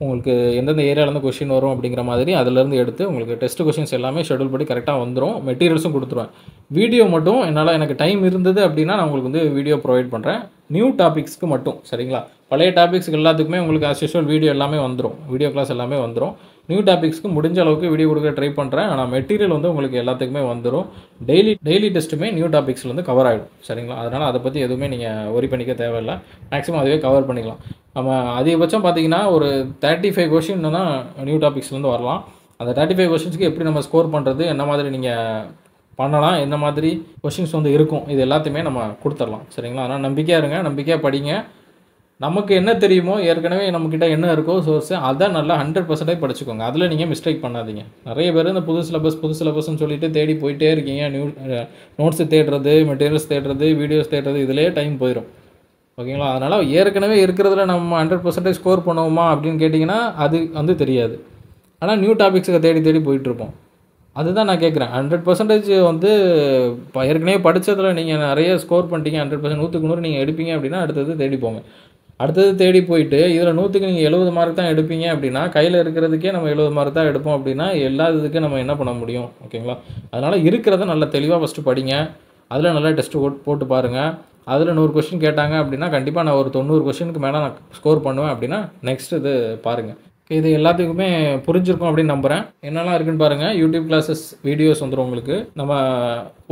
S1: உங்களுக்கு எந்தெந்த ஏரியாவிலேருந்து கொஷின் வரும் அப்படிங்கிற மாதிரி அதிலேருந்து எடுத்து உங்களுக்கு டெஸ்ட் கொஷின்ஸ் எல்லாமே ஷெடியூல் படி கரெக்டாக வந்துடும். மெட்டீரியல்ஸும் கொடுத்துருவேன். வீடியோ மட்டும் என்னால் எனக்கு டைம் இருந்தது அப்படின்னா நான் உங்களுக்கு வந்து வீடியோ ப்ரொவைட் பண்ணுறேன். நியூ டாபிக்ஸ்க்கு மட்டும். சரிங்களா? பழைய டாபிக்ஸ்க்கு எல்லாத்துக்குமே உங்களுக்கு ஆஸ் யூஷுவல் வீடியோ எல்லாமே வந்துடும். வீடியோ கிளாஸ் எல்லாமே வந்துடும். நியூ டாபிக்ஸ்க்கு முடிஞ்ச அளவுக்கு வீடியோ கொடுக்க ட்ரை பண்ணுறேன். ஆனால் மெட்டீரியல் வந்து உங்களுக்கு எல்லாத்துக்குமே வந்துடும். டெய்லி டெஸ்ட்டுமே நியூ டாபிக்ஸில் வந்து கவர் ஆகிடும். சரிங்களா? அதனால் அதை பற்றி எதுவுமே நீங்கள் ஒரி பண்ணிக்க தேவையில்லை. மேக்ஸிமம் அதுவே கவர் பண்ணிக்கலாம். நம்ம அதிகபட்சம் பார்த்தீங்கன்னா ஒரு 35 கொஷின் தான் நியூ டாபிக்ஸ்லேருந்து வரலாம். அந்த 35 கொஷின்ஸ்க்கு எப்படி நம்ம ஸ்கோர் பண்ணுறது, என்ன மாதிரி நீங்கள் பண்ணலாம், என்ன மாதிரி கொஷின்ஸ் வந்து இருக்கும், இது எல்லாத்தையுமே நம்ம கொடுத்துடலாம். சரிங்களா? அதனால் நம்பிக்கையாக இருங்க, நம்பிக்கையாக படிங்க. நமக்கு என்ன தெரியுமோ, ஏற்கனவே நம்மக்கிட்ட என்ன இருக்கோ சோர்ஸு, அதை நல்லா 100% படிச்சுக்கோங்க. அதில் நீங்கள் மிஸ்டேக் பண்ணாதீங்க. நிறைய பேர் இந்த புது சிலபஸ்ன்னு சொல்லிட்டு தேடி போயிட்டே இருக்கீங்க. நோட்ஸு தேடுறது, மெட்டீரியல்ஸ் தேடுறது, வீடியோஸ் தேடுறது, இதிலே டைம் போயிடும். ஓகேங்களா? அதனால் ஏற்கனவே இருக்கிறதுல நம்ம 100% ஸ்கோர் பண்ணுவோமா அப்படின்னு கேட்டிங்கன்னா அது வந்து தெரியாது. ஆனால் நியூ டாபிக்ஸுக்கு தேடி போயிட்டுருப்போம். அதுதான் நான் கேட்குறேன். 100% வந்து இப்போ ஏற்கனவே படித்ததில் நீங்கள் நிறைய ஸ்கோர் பண்ணிட்டீங்க, 100% 100க்கு 100 நீங்கள் எடுப்பீங்க அப்படின்னா அடுத்தது தேடி போங்க. அடுத்தது தேடி போயிட்டு இதில் 100க்கு நீங்கள் 70 மார்க் தான் எடுப்பீங்க அப்படின்னா, கையில் இருக்கிறதுக்கே நம்ம 70 மார்க் தான் எடுப்போம் அப்படின்னா எல்லா இதுக்கு நம்ம என்ன பண்ண முடியும்? ஓகேங்களா? அதனால் இருக்கிறத நல்லா தெளிவாக ஃபஸ்ட்டு படிங்க. அதில் நல்லா டெஸ்ட்டு போட்டு பாருங்கள். அதில் 100 கொஷின் கேட்டாங்க அப்படின்னா கண்டிப்பாக நான் ஒரு 90 கொஷினுக்கு மேலே நான் ஸ்கோர் பண்ணுவேன் அப்படின்னா நெக்ஸ்ட் இது பாருங்கள். இது எல்லாத்துக்குமே புரிஞ்சிருக்கும் அப்படின்னு நம்புகிறேன். என்னெல்லாம் இருக்குன்னு பாருங்கள். யூடியூப் கிளாஸஸ் வீடியோஸ் வந்துடும் உங்களுக்கு. நம்ம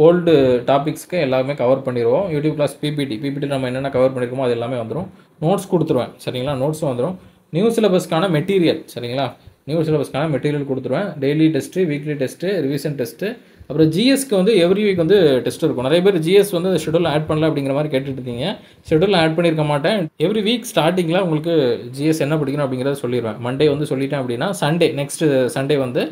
S1: ஓல்டு டாபிக்ஸ்க்கு எல்லாமே கவர் பண்ணிடுவோம். யூடியூப் கிளாஸ் பிபிடி நம்ம என்னென்ன கவர் பண்ணியிருக்கோமோ அது எல்லாமே வந்துடும். நோட்ஸ் கொடுத்துருவேன். சரிங்களா? நோட்ஸும் வந்துடும். நியூ சிலபஸ்க்கான மெட்டீரியல். சரிங்களா? நியூ சிலபஸ்க்கான மெட்டீரியல் கொடுத்துருவேன். Daily test, weekly test, revision test, அப்புறம் ஜிஎஸ்க்கு வந்து எவ்ரி வீக் வந்து டெஸ்ட் இருக்கும். நிறைய பேர் ஜிஎஸ் வந்து ஷெடியூல் ஆட் பண்ணல அப்படிங்கிற மாதிரி கேட்டுட்டு இருக்கீங்க. ஷெடியூல் ஆட் பண்ணியிருக்க மாட்டேன். எவ்ரி வீக் ஸ்டார்டிங்கில் உங்களுக்கு ஜிஎஸ் என்ன படிக்கணும் அப்படிங்கிறத சொல்லிடுவேன். மண்டே வந்து சொல்லிட்டேன் அப்படின்னா நெக்ஸ்ட்டு சண்டே வந்து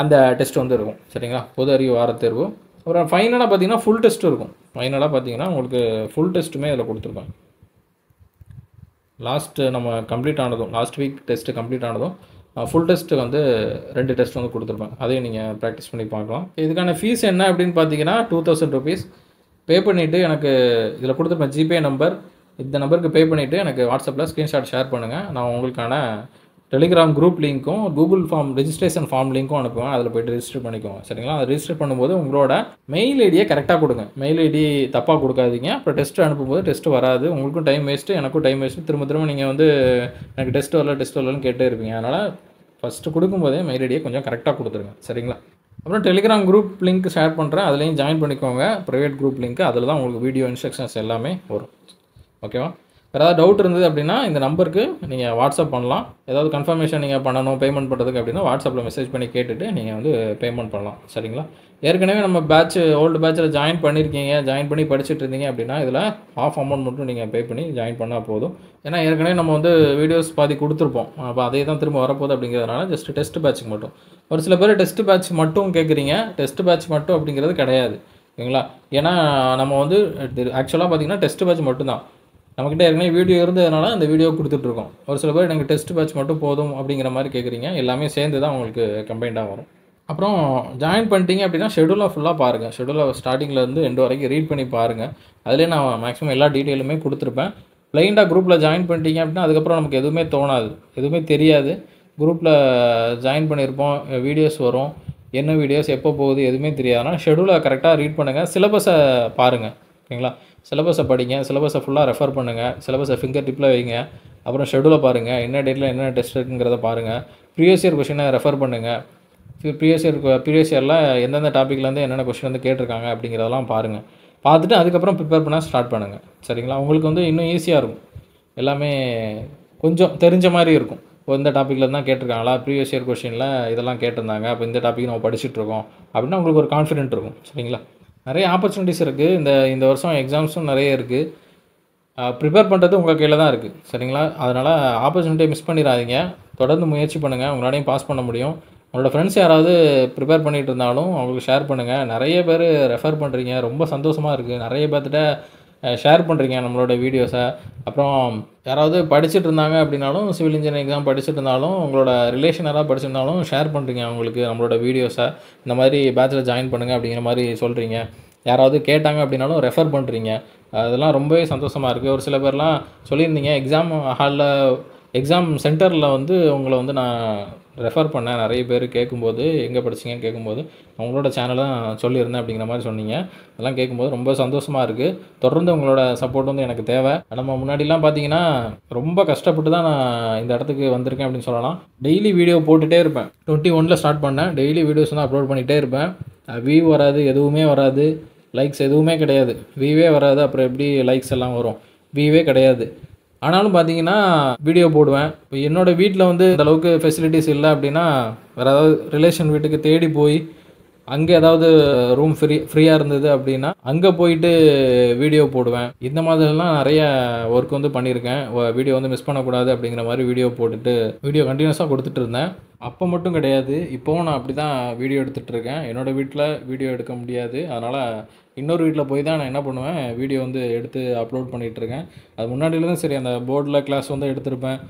S1: அந்த டெஸ்ட் வந்து இருக்கும். சரிங்களா? பொது அறிவு வாரத்தேர்வு. அப்புறம் ஃபைனலாக பார்த்தீங்கன்னா ஃபுல் டெஸ்ட்டு இருக்கும். ஃபைனலாக பார்த்தீங்கன்னா உங்களுக்கு ஃபுல் டெஸ்ட்டுமே அதில் கொடுத்துருப்பேன். நம்ம கம்ப்ளீட் ஆனதும், லாஸ்ட் வீக் டெஸ்ட்டு கம்ப்ளீட் ஆனதும் ஃபுல் டெஸ்ட்டு வந்து 2 டெஸ்ட் வந்து கொடுத்துருப்பேன். அதையும் நீங்கள் ப்ராக்டிஸ் பண்ணி பார்க்கலாம். இதுக்கான ஃபீஸ் என்ன அப்படின்னு பார்த்தீங்கன்னா 2000 rupees பே பண்ணிவிட்டு எனக்கு இதில் கொடுத்துருப்பேன் ஜிபே நம்பர். இந்த நம்பருக்கு பே பண்ணிவிட்டு எனக்கு வாட்ஸ்அப்பில் ஸ்க்ரீன்ஷாட் ஷேர் பண்ணுங்கள். நான் உங்களுக்கான டெலிகிராம் குரூப் லிங்க்கும் கூகுள் ஃபார்ம் ரெஜிஸ்ட்ரேஷன் ஃபார்ம் லிங்க்கும் அனுப்புவேன். அதில் போய்ட்டு ரெஜிஸ்டர் பண்ணிக்கோங்க. சரிங்களா? அதை ரெஜிஸ்டர் பண்ணும்போது உங்களோட மெயில் ஐடியை கரெக்டாக கொடுங்க. மெயில் ஐடி தப்பாக கொடுக்காதீங்க. அப்புறம் டெஸ்ட்டு அனுப்பும்போது டெஸ்ட்டு வராது. உங்களுக்கும் டைம் வேஸ்ட்டு, எனக்கும் டைம் வேஸ்ட்டு. திரும்ப நீங்கள் வந்து எனக்கு டெஸ்ட் வரலன்னு கேட்டே இருப்பீங்க. அதனால் ஃபஸ்ட்டு கொடுக்கும்போதே மெயில் ஐடியை கொஞ்சம் கரெக்டாக கொடுத்துருங்க. சரிங்களா? அப்புறம் டெலிகிராம் குரூப் லிங்க் ஷேர் பண்ணுறேன். அதுலேயும் ஜாயின் பண்ணிக்கோங்க. Private group link. அதில் தான் உங்களுக்கு வீடியோ இன்ஸ்ட்ரக்ஷன்ஸ் எல்லாமே வரும். ஓகேவா? ஏதாவது டவுட் இருந்தது அப்படின்னா இந்த நம்பருக்கு நீங்கள் வாட்ஸ்அப் பண்ணலாம். ஏதாவது கன்ஃபர்மேஷன் நீங்கள் பண்ணணும் பேமெண்ட் பண்ணுறதுக்கு அப்படின்னா வாட்ஸ்அப்பில் மெசேஜ் பண்ணி கேட்டுட்டு நீங்கள் வந்து பேமெண்ட் பண்ணலாம். சரிங்களா? ஏற்கனவே நம்ம ஓல்டு பேட்சில் ஜாயின் பண்ணியிருக்கீங்க, ஜாயின் பண்ணி படிச்சுட்டு இருந்தீங்க அப்படின்னா இதில் ஹாஃப் அமௌண்ட் மட்டும் நீங்கள் பே பண்ணி ஜாயின் பண்ணால் போதும். ஏன்னா ஏற்கனவே நம்ம வந்து வீடியோஸ் பாதி கொடுத்துருப்போம். அப்போ அதே தான் திரும்ப வரப்போகுது அப்படிங்கிறதுனால ஜஸ்ட் டெஸ்ட் பேட்சுக்கு மட்டும். ஒரு சில பேர் டெஸ்ட் பேட்ச் மட்டும் கேட்குறீங்க. டெஸ்ட் பேட்ச் மட்டும் அப்படிங்கிறது கிடையாது. ஓகேங்களா? ஏன்னா நம்ம வந்து ஆக்சுவலாக பார்த்தீங்கன்னா டெஸ்ட் பேட்ச் மட்டும்தான். நம்மக்கிட்ட ஏற்கனவே வீடியோ இருந்ததுனால அந்த வீடியோ கொடுத்துட்ருக்கோம். ஒரு சில பேர் எனக்கு டெஸ்ட் பேட்ச் மட்டும் போதும் அப்படிங்கிற மாதிரி கேட்குறீங்க. எல்லாமே சேர்ந்து தான் உங்களுக்கு கம்பைண்டாக வரும். அப்புறம் ஜாயின் பண்ணிட்டீங்க அப்படின்னா ஷெடியூலை ஃபுல்லாக பாருங்கள். ஷெடியூலை ஸ்டார்டிங்லேருந்து எண்டு வரைக்கும் ரீட் பண்ணி பாருங்கள். அதிலே நான் மேக்ஸிமம் எல்லா டீட்டெயிலுமே கொடுத்துருப்பேன். பிளைண்டாக குரூப்பில் ஜாயின் பண்ணிட்டீங்க அப்படின்னா அதுக்கப்புறம் நமக்கு எதுவுமே தோணாது, எதுவுமே தெரியாது. குரூப்பில் ஜாயின் பண்ணியிருப்போம், வீடியோஸ் வரும், என்ன வீடியோஸ் எப்போ போகுது எதுவுமே தெரியாதுன்னா ஷெடியூலை கரெக்டாக ரீட் பண்ணுங்கள். சிலபஸை பாருங்கள். ஓகேங்களா? சிலபஸை படிங்க, சிலபஸை ஃபுல்லாக ரெஃபர் பண்ணுங்கள், சிலபஸை ஃபிங்கர் டிப்பில் வைங்க. அப்புறம் ஷெடியூலை பாருங்கள், என்ன டேட்டில் என்ன டெஸ்ட் இருக்குங்கிறத பாருங்கள். ப்ரீவியஸ் இயர் கொஷினை ரெஃபர் பண்ணுங்கள். ப்ரீவியஸ் இயரில் எந்தெந்த டாப்பிக்லேருந்து என்னென்ன கொஷின் வந்து கேட்டிருக்காங்க அப்படிங்கிறதெல்லாம் பாருங்கள். பார்த்துட்டு அதுக்கப்புறம் ப்ரிப்பேர் பண்ண ஸ்டார்ட் பண்ணுங்கள். சரிங்களா? உங்களுக்கு வந்து இன்னும் ஈஸியாக இருக்கும். எல்லாமே கொஞ்சம் தெரிஞ்ச மாதிரி இருக்கும். இந்த டாப்பிக்கில் தான் கேட்டிருக்காங்களா, ப்ரீவியஸ் இயர் கொஷினில் இதெல்லாம் கேட்டிருந்தாங்க, அப்போ இந்த டாப்பிக் நம்ம படிச்சுட்ருக்கோம் அப்படின்னா உங்களுக்கு ஒரு கான்ஃபிடென்ட் இருக்கும். சரிங்களா? நிறைய ஆப்பர்ச்சுனிட்டிஸ் இருக்குது. இந்த வருஷம் எக்ஸாம்ஸும் நிறைய இருக்குது. ப்ரிப்பேர் பண்ணுறது உங்கள் கையில் தான் இருக்குது. சரிங்களா? அதனால் ஆப்பர்ச்சுனிட்டியை மிஸ் பண்ணிடாதீங்க. தொடர்ந்து முயற்சி பண்ணுங்கள், உங்களாலையும் பாஸ் பண்ண முடியும். உங்களோட ஃப்ரெண்ட்ஸ் யாராவது ப்ரிப்பேர் பண்ணிகிட்டு இருந்தாலும் அவங்களுக்கு ஷேர் பண்ணுங்கள். நிறைய பேர் ரெஃபர் பண்ணுறீங்க, ரொம்ப சந்தோஷமாக இருக்குது. நிறைய பேர்த்திட்ட ஷேர் பண்ணுறீங்க நம்மளோட வீடியோஸை. அப்புறம் யாராவது படிச்சுட்டு இருந்தாங்க அப்படின்னாலும், சிவில் இன்ஜினியரிங் எக்ஸாம் படிச்சுட்டு இருந்தாலும், உங்களோட ரிலேஷன் யாராவது படிச்சிருந்தாலும் ஷேர் பண்ணுறீங்க அவங்களுக்கு நம்மளோட வீடியோஸை. இந்த மாதிரி பேட்சில் ஜாயின் பண்ணுங்கள் அப்படிங்கிற மாதிரி சொல்கிறீங்க. யாராவது கேட்டாங்க அப்படின்னாலும் ரெஃபர் பண்ணுறீங்க. அதெல்லாம் ரொம்பவே சந்தோஷமாக இருக்குது. ஒரு சில பேர்லாம் சொல்லியிருந்தீங்க, எக்ஸாம் சென்டரில் வந்து உங்களை வந்து நான் ரெஃபர் பண்ணேன். நிறைய பேர் கேட்கும்போது எங்கே படிச்சிங்கன்னு கேட்கும்போது அவங்களோட சேனலை சொல்லியிருந்தேன் அப்படிங்கிற மாதிரி சொன்னீங்க. அதெல்லாம் கேட்கும்போது ரொம்ப சந்தோஷமாக இருக்குது. தொடர்ந்து உங்களோட சப்போர்ட் வந்து எனக்கு தேவை. நம்ம முன்னாடிலாம் பார்த்தீங்கன்னா ரொம்ப கஷ்டப்பட்டு தான் நான் இந்த இடத்துக்கு வந்திருக்கேன் அப்படின்னு சொல்லலாம். டெய்லி வீடியோ போட்டுகிட்டே இருப்பேன். 21 ஸ்டார்ட் பண்ணேன். டெய்லி வீடியோஸ் வந்து அப்லோட் பண்ணிகிட்டே இருப்பேன். வியூ வராது, எதுவுமே வராது, லைக்ஸ் எதுவுமே கிடையாது. வியூவே வராது, அப்புறம் எப்படி லைக்ஸ் எல்லாம் வரும்? வியூவே கிடையாது. ஆனாலும் பார்த்தீங்கன்னா வீடியோ போடுவேன். இப்போ என்னோடய வீட்டில் வந்து அந்தளவுக்கு ஃபெசிலிட்டிஸ் இல்லை அப்படின்னா வேறு ஏதாவது ரிலேஷன் வீட்டுக்கு தேடி போய் அங்கே ஏதாவது ரூம் ஃப்ரீயாக இருந்தது அப்படின்னா அங்கே போயிட்டு வீடியோ போடுவேன். இந்த மாதிரிலாம் நிறைய ஒர்க் வந்து பண்ணியிருக்கேன். வீடியோ வந்து மிஸ் பண்ணக்கூடாது அப்படிங்கிற மாதிரி வீடியோ போட்டுட்டு வீடியோ கண்டினியூஸாக கொடுத்துட்டு இருந்தேன். அப்போ மட்டும் கிடையாது, இப்போவும் நான் அப்படி தான் வீடியோ எடுத்துகிட்ருக்கேன். என்னோடய வீட்டில் வீடியோ எடுக்க முடியாது. அதனால் இன்னொரு வீட்டில் போய் தான் நான் என்ன பண்ணுவேன், வீடியோ வந்து எடுத்து அப்லோட் பண்ணிகிட்ருக்கேன். அது முன்னாடியிலேருந்து சரி, அந்த போர்டில் கிளாஸ் வந்து எடுத்திருப்பேன்,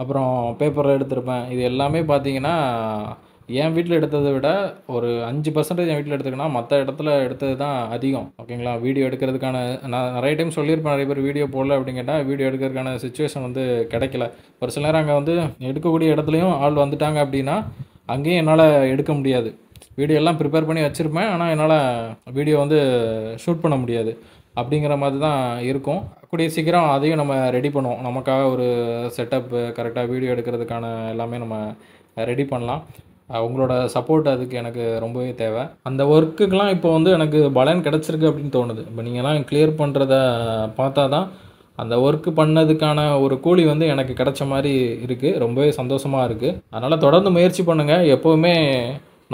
S1: அப்புறம் பேப்பரில் எடுத்திருப்பேன். இது எல்லாமே பார்த்தீங்கன்னா என் வீட்டில் எடுத்ததை விட ஒரு 5% என் வீட்டில் எடுத்துக்கினா மற்ற இடத்துல எடுத்தது தான் அதிகம். ஓகேங்களா? வீடியோ எடுக்கிறதுக்கான நான் நிறைய டைம் சொல்லியிருப்பேன், நிறைய பேர் வீடியோ போடல அப்படின்னு கேட்டால் வீடியோ எடுக்கிறதுக்கான சிச்சுவேஷன் வந்து கிடைக்கல. ஒரு சில நேரம் அங்கே வந்து எடுக்கக்கூடிய இடத்துலையும் ஆள் வந்துட்டாங்க அப்படின்னா அங்கேயும் என்னால் எடுக்க முடியாது. வீடியோ எல்லாம் ப்ரிப்பேர் பண்ணி வச்சுருப்பேன், ஆனால் என்னால் வீடியோ வந்து ஷூட் பண்ண முடியாது. அப்படிங்கிற மாதிரி தான் இருக்கும். கூடிய சீக்கிரம் அதையும் நம்ம ரெடி பண்ணுவோம். நமக்காக ஒரு செட்டப்பு கரெக்டாக வீடியோ எடுக்கிறதுக்கான எல்லாமே நம்ம ரெடி பண்ணலாம். உங்களோட சப்போர்ட் அதுக்கு எனக்கு ரொம்பவே தேவை. அந்த ஒர்க்குக்கெலாம் இப்போ வந்து எனக்கு பலன் கிடச்சிருக்கு அப்படின்னு தோணுது. இப்போ நீங்கள்லாம் கிளியர் பண்ணுறத பார்த்தா தான் அந்த ஒர்க்கு பண்ணதுக்கான ஒரு கூலி வந்து எனக்கு கிடைச்ச மாதிரி இருக்குது. ரொம்பவே சந்தோஷமாக இருக்குது. அதனால் தொடர்ந்து முயற்சி பண்ணுங்கள். எப்போவுமே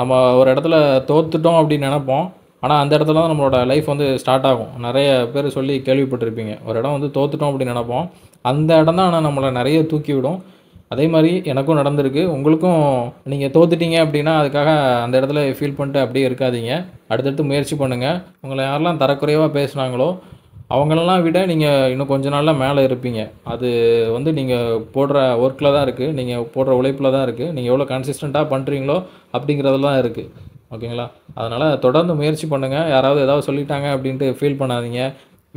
S1: நம்ம ஒரு இடத்துல தோற்றுட்டோம் அப்படின்னு நினைப்போம், ஆனால் அந்த இடத்துல தான் நம்மளோட லைஃப் வந்து ஸ்டார்ட் ஆகும். நிறைய பேர் சொல்லி கேள்விப்பட்டிருப்பீங்க, ஒரு இடம் வந்து தோற்றுட்டோம் அப்படின்னு நினைப்போம், அந்த இடம் தான் ஆனால் நம்மளை நிறைய தூக்கி விடும். அதே மாதிரி எனக்கும் நடந்திருக்கு. உங்களுக்கும் நீங்கள் தோத்துட்டீங்க அப்படின்னா அதுக்காக அந்த இடத்துல ஃபீல் பண்ணிட்டு அப்படியே இருக்காதீங்க. அடுத்தடுத்து முயற்சி பண்ணுங்கள். உங்களை யாரெல்லாம் தரக்குறைவாக பேசுனாங்களோ அவங்களெல்லாம் விட நீங்கள் இன்னும் கொஞ்ச நாளில் மேலே இருப்பீங்க. அது வந்து நீங்கள் போடுற ஒர்க்கில் தான் இருக்குது, நீங்கள் போடுற உழைப்பில் தான் இருக்குது, நீங்கள் எவ்வளோ கன்சிஸ்டண்ட்டாக பண்ணுறீங்களோ அப்படிங்கிறதுல தான் இருக்குது. ஓகேங்களா? அதனால் தொடர்ந்து முயற்சி பண்ணுங்கள். யாராவது ஏதாவது சொல்லிட்டாங்க அப்படின்ட்டு ஃபீல் பண்ணாதீங்க.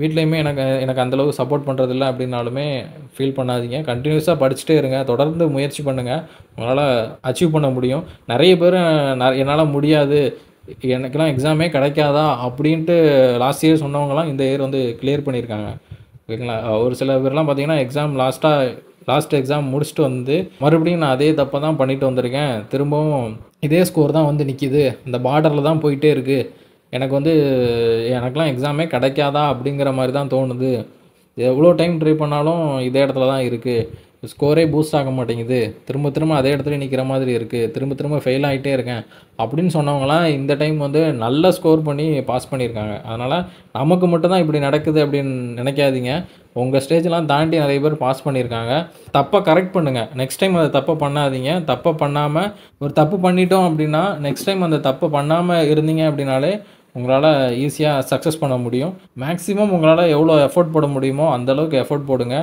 S1: வீட்லேயுமே எனக்கு அந்தளவுக்கு சப்போர்ட் பண்ணுறதில்ல அப்படின்னாலுமே ஃபீல் பண்ணாதீங்க. கண்டினியூஸாக படிச்சுட்டே இருங்க. தொடர்ந்து முயற்சி பண்ணுங்கள். உங்களால் அச்சீவ் பண்ண முடியும். நிறைய பேர் என்னால் முடியாது, எனக்கெல்லாம் எக்ஸாமே கிடைக்காதா அப்படின்ட்டு லாஸ்ட் இயர் சொன்னவங்கலாம் இந்த இயர் வந்து கிளியர் பண்ணியிருக்காங்க. ஓகேங்களா? ஒரு சில பேர்லாம் பார்த்தீங்கன்னா லாஸ்ட் எக்ஸாம் முடிச்சுட்டு வந்து மறுபடியும் நான் அதே தப்பை தான் பண்ணிட்டு வந்திருக்கேன், திரும்பவும் இதே ஸ்கோர் தான் வந்து நிற்கிது, இந்த பார்டரில் தான் போயிட்டே இருக்குது, எனக்கெலாம் எக்ஸாமே கிடைக்காதா அப்படிங்கிற மாதிரி தான் தோணுது, எவ்வளோ டைம் ட்ரை பண்ணாலும் இதே இடத்துல தான் இருக்குது, ஸ்கோரே பூஸ்ட் ஆக மாட்டேங்குது, திரும்ப திரும்ப அதே இடத்துல நிற்கிற மாதிரி இருக்குது, திரும்ப திரும்ப ஃபெயில் ஆகிட்டே இருக்கேன் அப்படின்னு சொன்னவங்களாம் இந்த டைம் வந்து நல்ல ஸ்கோர் பண்ணி பாஸ் பண்ணியிருக்காங்க. அதனால் நமக்கு மட்டும்தான் இப்படி நடக்குது அப்படின்னு நினைக்காதீங்க. உங்கள் ஸ்டேஜெலாம் தாண்டி நிறைய பேர் பாஸ் பண்ணியிருக்காங்க. தப்பை கரெக்ட் பண்ணுங்கள். நெக்ஸ்ட் டைம் அதை தப்பை பண்ணாதீங்க. தப்பை பண்ணாமல், ஒரு தப்பு பண்ணிட்டோம் அப்படின்னா நெக்ஸ்ட் டைம் அந்த தப்பை பண்ணாமல் இருந்தீங்க அப்படின்னாலே உங்களால் ஈஸியாக சக்ஸஸ் பண்ண முடியும். மேக்ஸிமம் உங்களால் எவ்வளோ எஃபோர்ட் போட முடியுமோ அந்தளவுக்கு எஃபோர்ட் போடுங்க.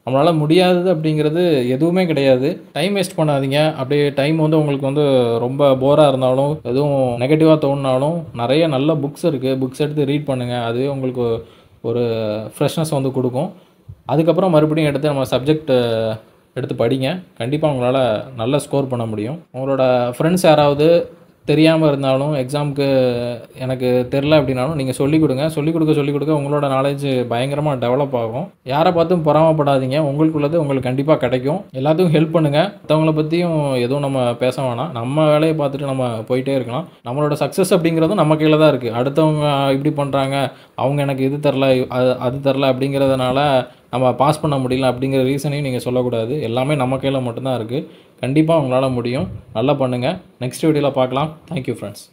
S1: நம்மளால் முடியாதது அப்படிங்கிறது எதுவுமே கிடையாது. டைம் வேஸ்ட் பண்ணாதீங்க. அப்படியே டைம் வந்து உங்களுக்கு வந்து ரொம்ப போராக இருந்தாலும், எதுவும் நெகட்டிவாக தோணுனாலும் நிறைய நல்ல புக்ஸ் இருக்குது. புக்ஸ் எடுத்து ரீட் பண்ணுங்கள். அதுவே உங்களுக்கு ஒரு ஃப்ரெஷ்னஸ் வந்து கொடுக்கும். அதுக்கப்புறம் மறுபடியும் எடுத்து நம்ம சப்ஜெக்ட் எடுத்து படிங்க. கண்டிப்பாக உங்களால் நல்ல ஸ்கோர் பண்ண முடியும். உங்களோட ஃப்ரெண்ட்ஸ் யாராவது தெரியாமல் இருந்தாலும், எக்ஸாமுக்கு எனக்கு தெரில அப்படின்னாலும் நீங்கள் சொல்லிக் கொடுங்க. சொல்லிக் கொடுக்க உங்களோட நாலேஜ் பயங்கரமாக டெவலப் ஆகும். யாரை பார்த்தும் பொறாமப்படாதீங்க. உங்களுக்குள்ளது உங்களுக்கு கண்டிப்பாக கிடைக்கும். எல்லாத்துக்கும் ஹெல்ப் பண்ணுங்கள். மற்றவங்கள பற்றியும் எதுவும் நம்ம பேச வேணாம். நம்ம வேலையை பார்த்துட்டு நம்ம போயிட்டே இருக்கலாம். நம்மளோட சக்ஸஸ் அப்படிங்கிறதும் நம்ம கையில் தான் இருக்குது. அடுத்தவங்க இப்படி பண்ணுறாங்க, அவங்க எனக்கு இது தரல, அது தரல அப்படிங்கிறதுனால நம்ம பாஸ் பண்ண முடியல அப்படிங்கிற ரீசனையும் நீங்கள் சொல்லக்கூடாது. எல்லாமே நம்ம கையில் மட்டும்தான் இருக்குது. கண்டிப்பாக உங்களால் முடியும். நல்லா பண்ணுங்கள். நெக்ஸ்ட் வீடியோவில் பார்க்கலாம். Thank you friends.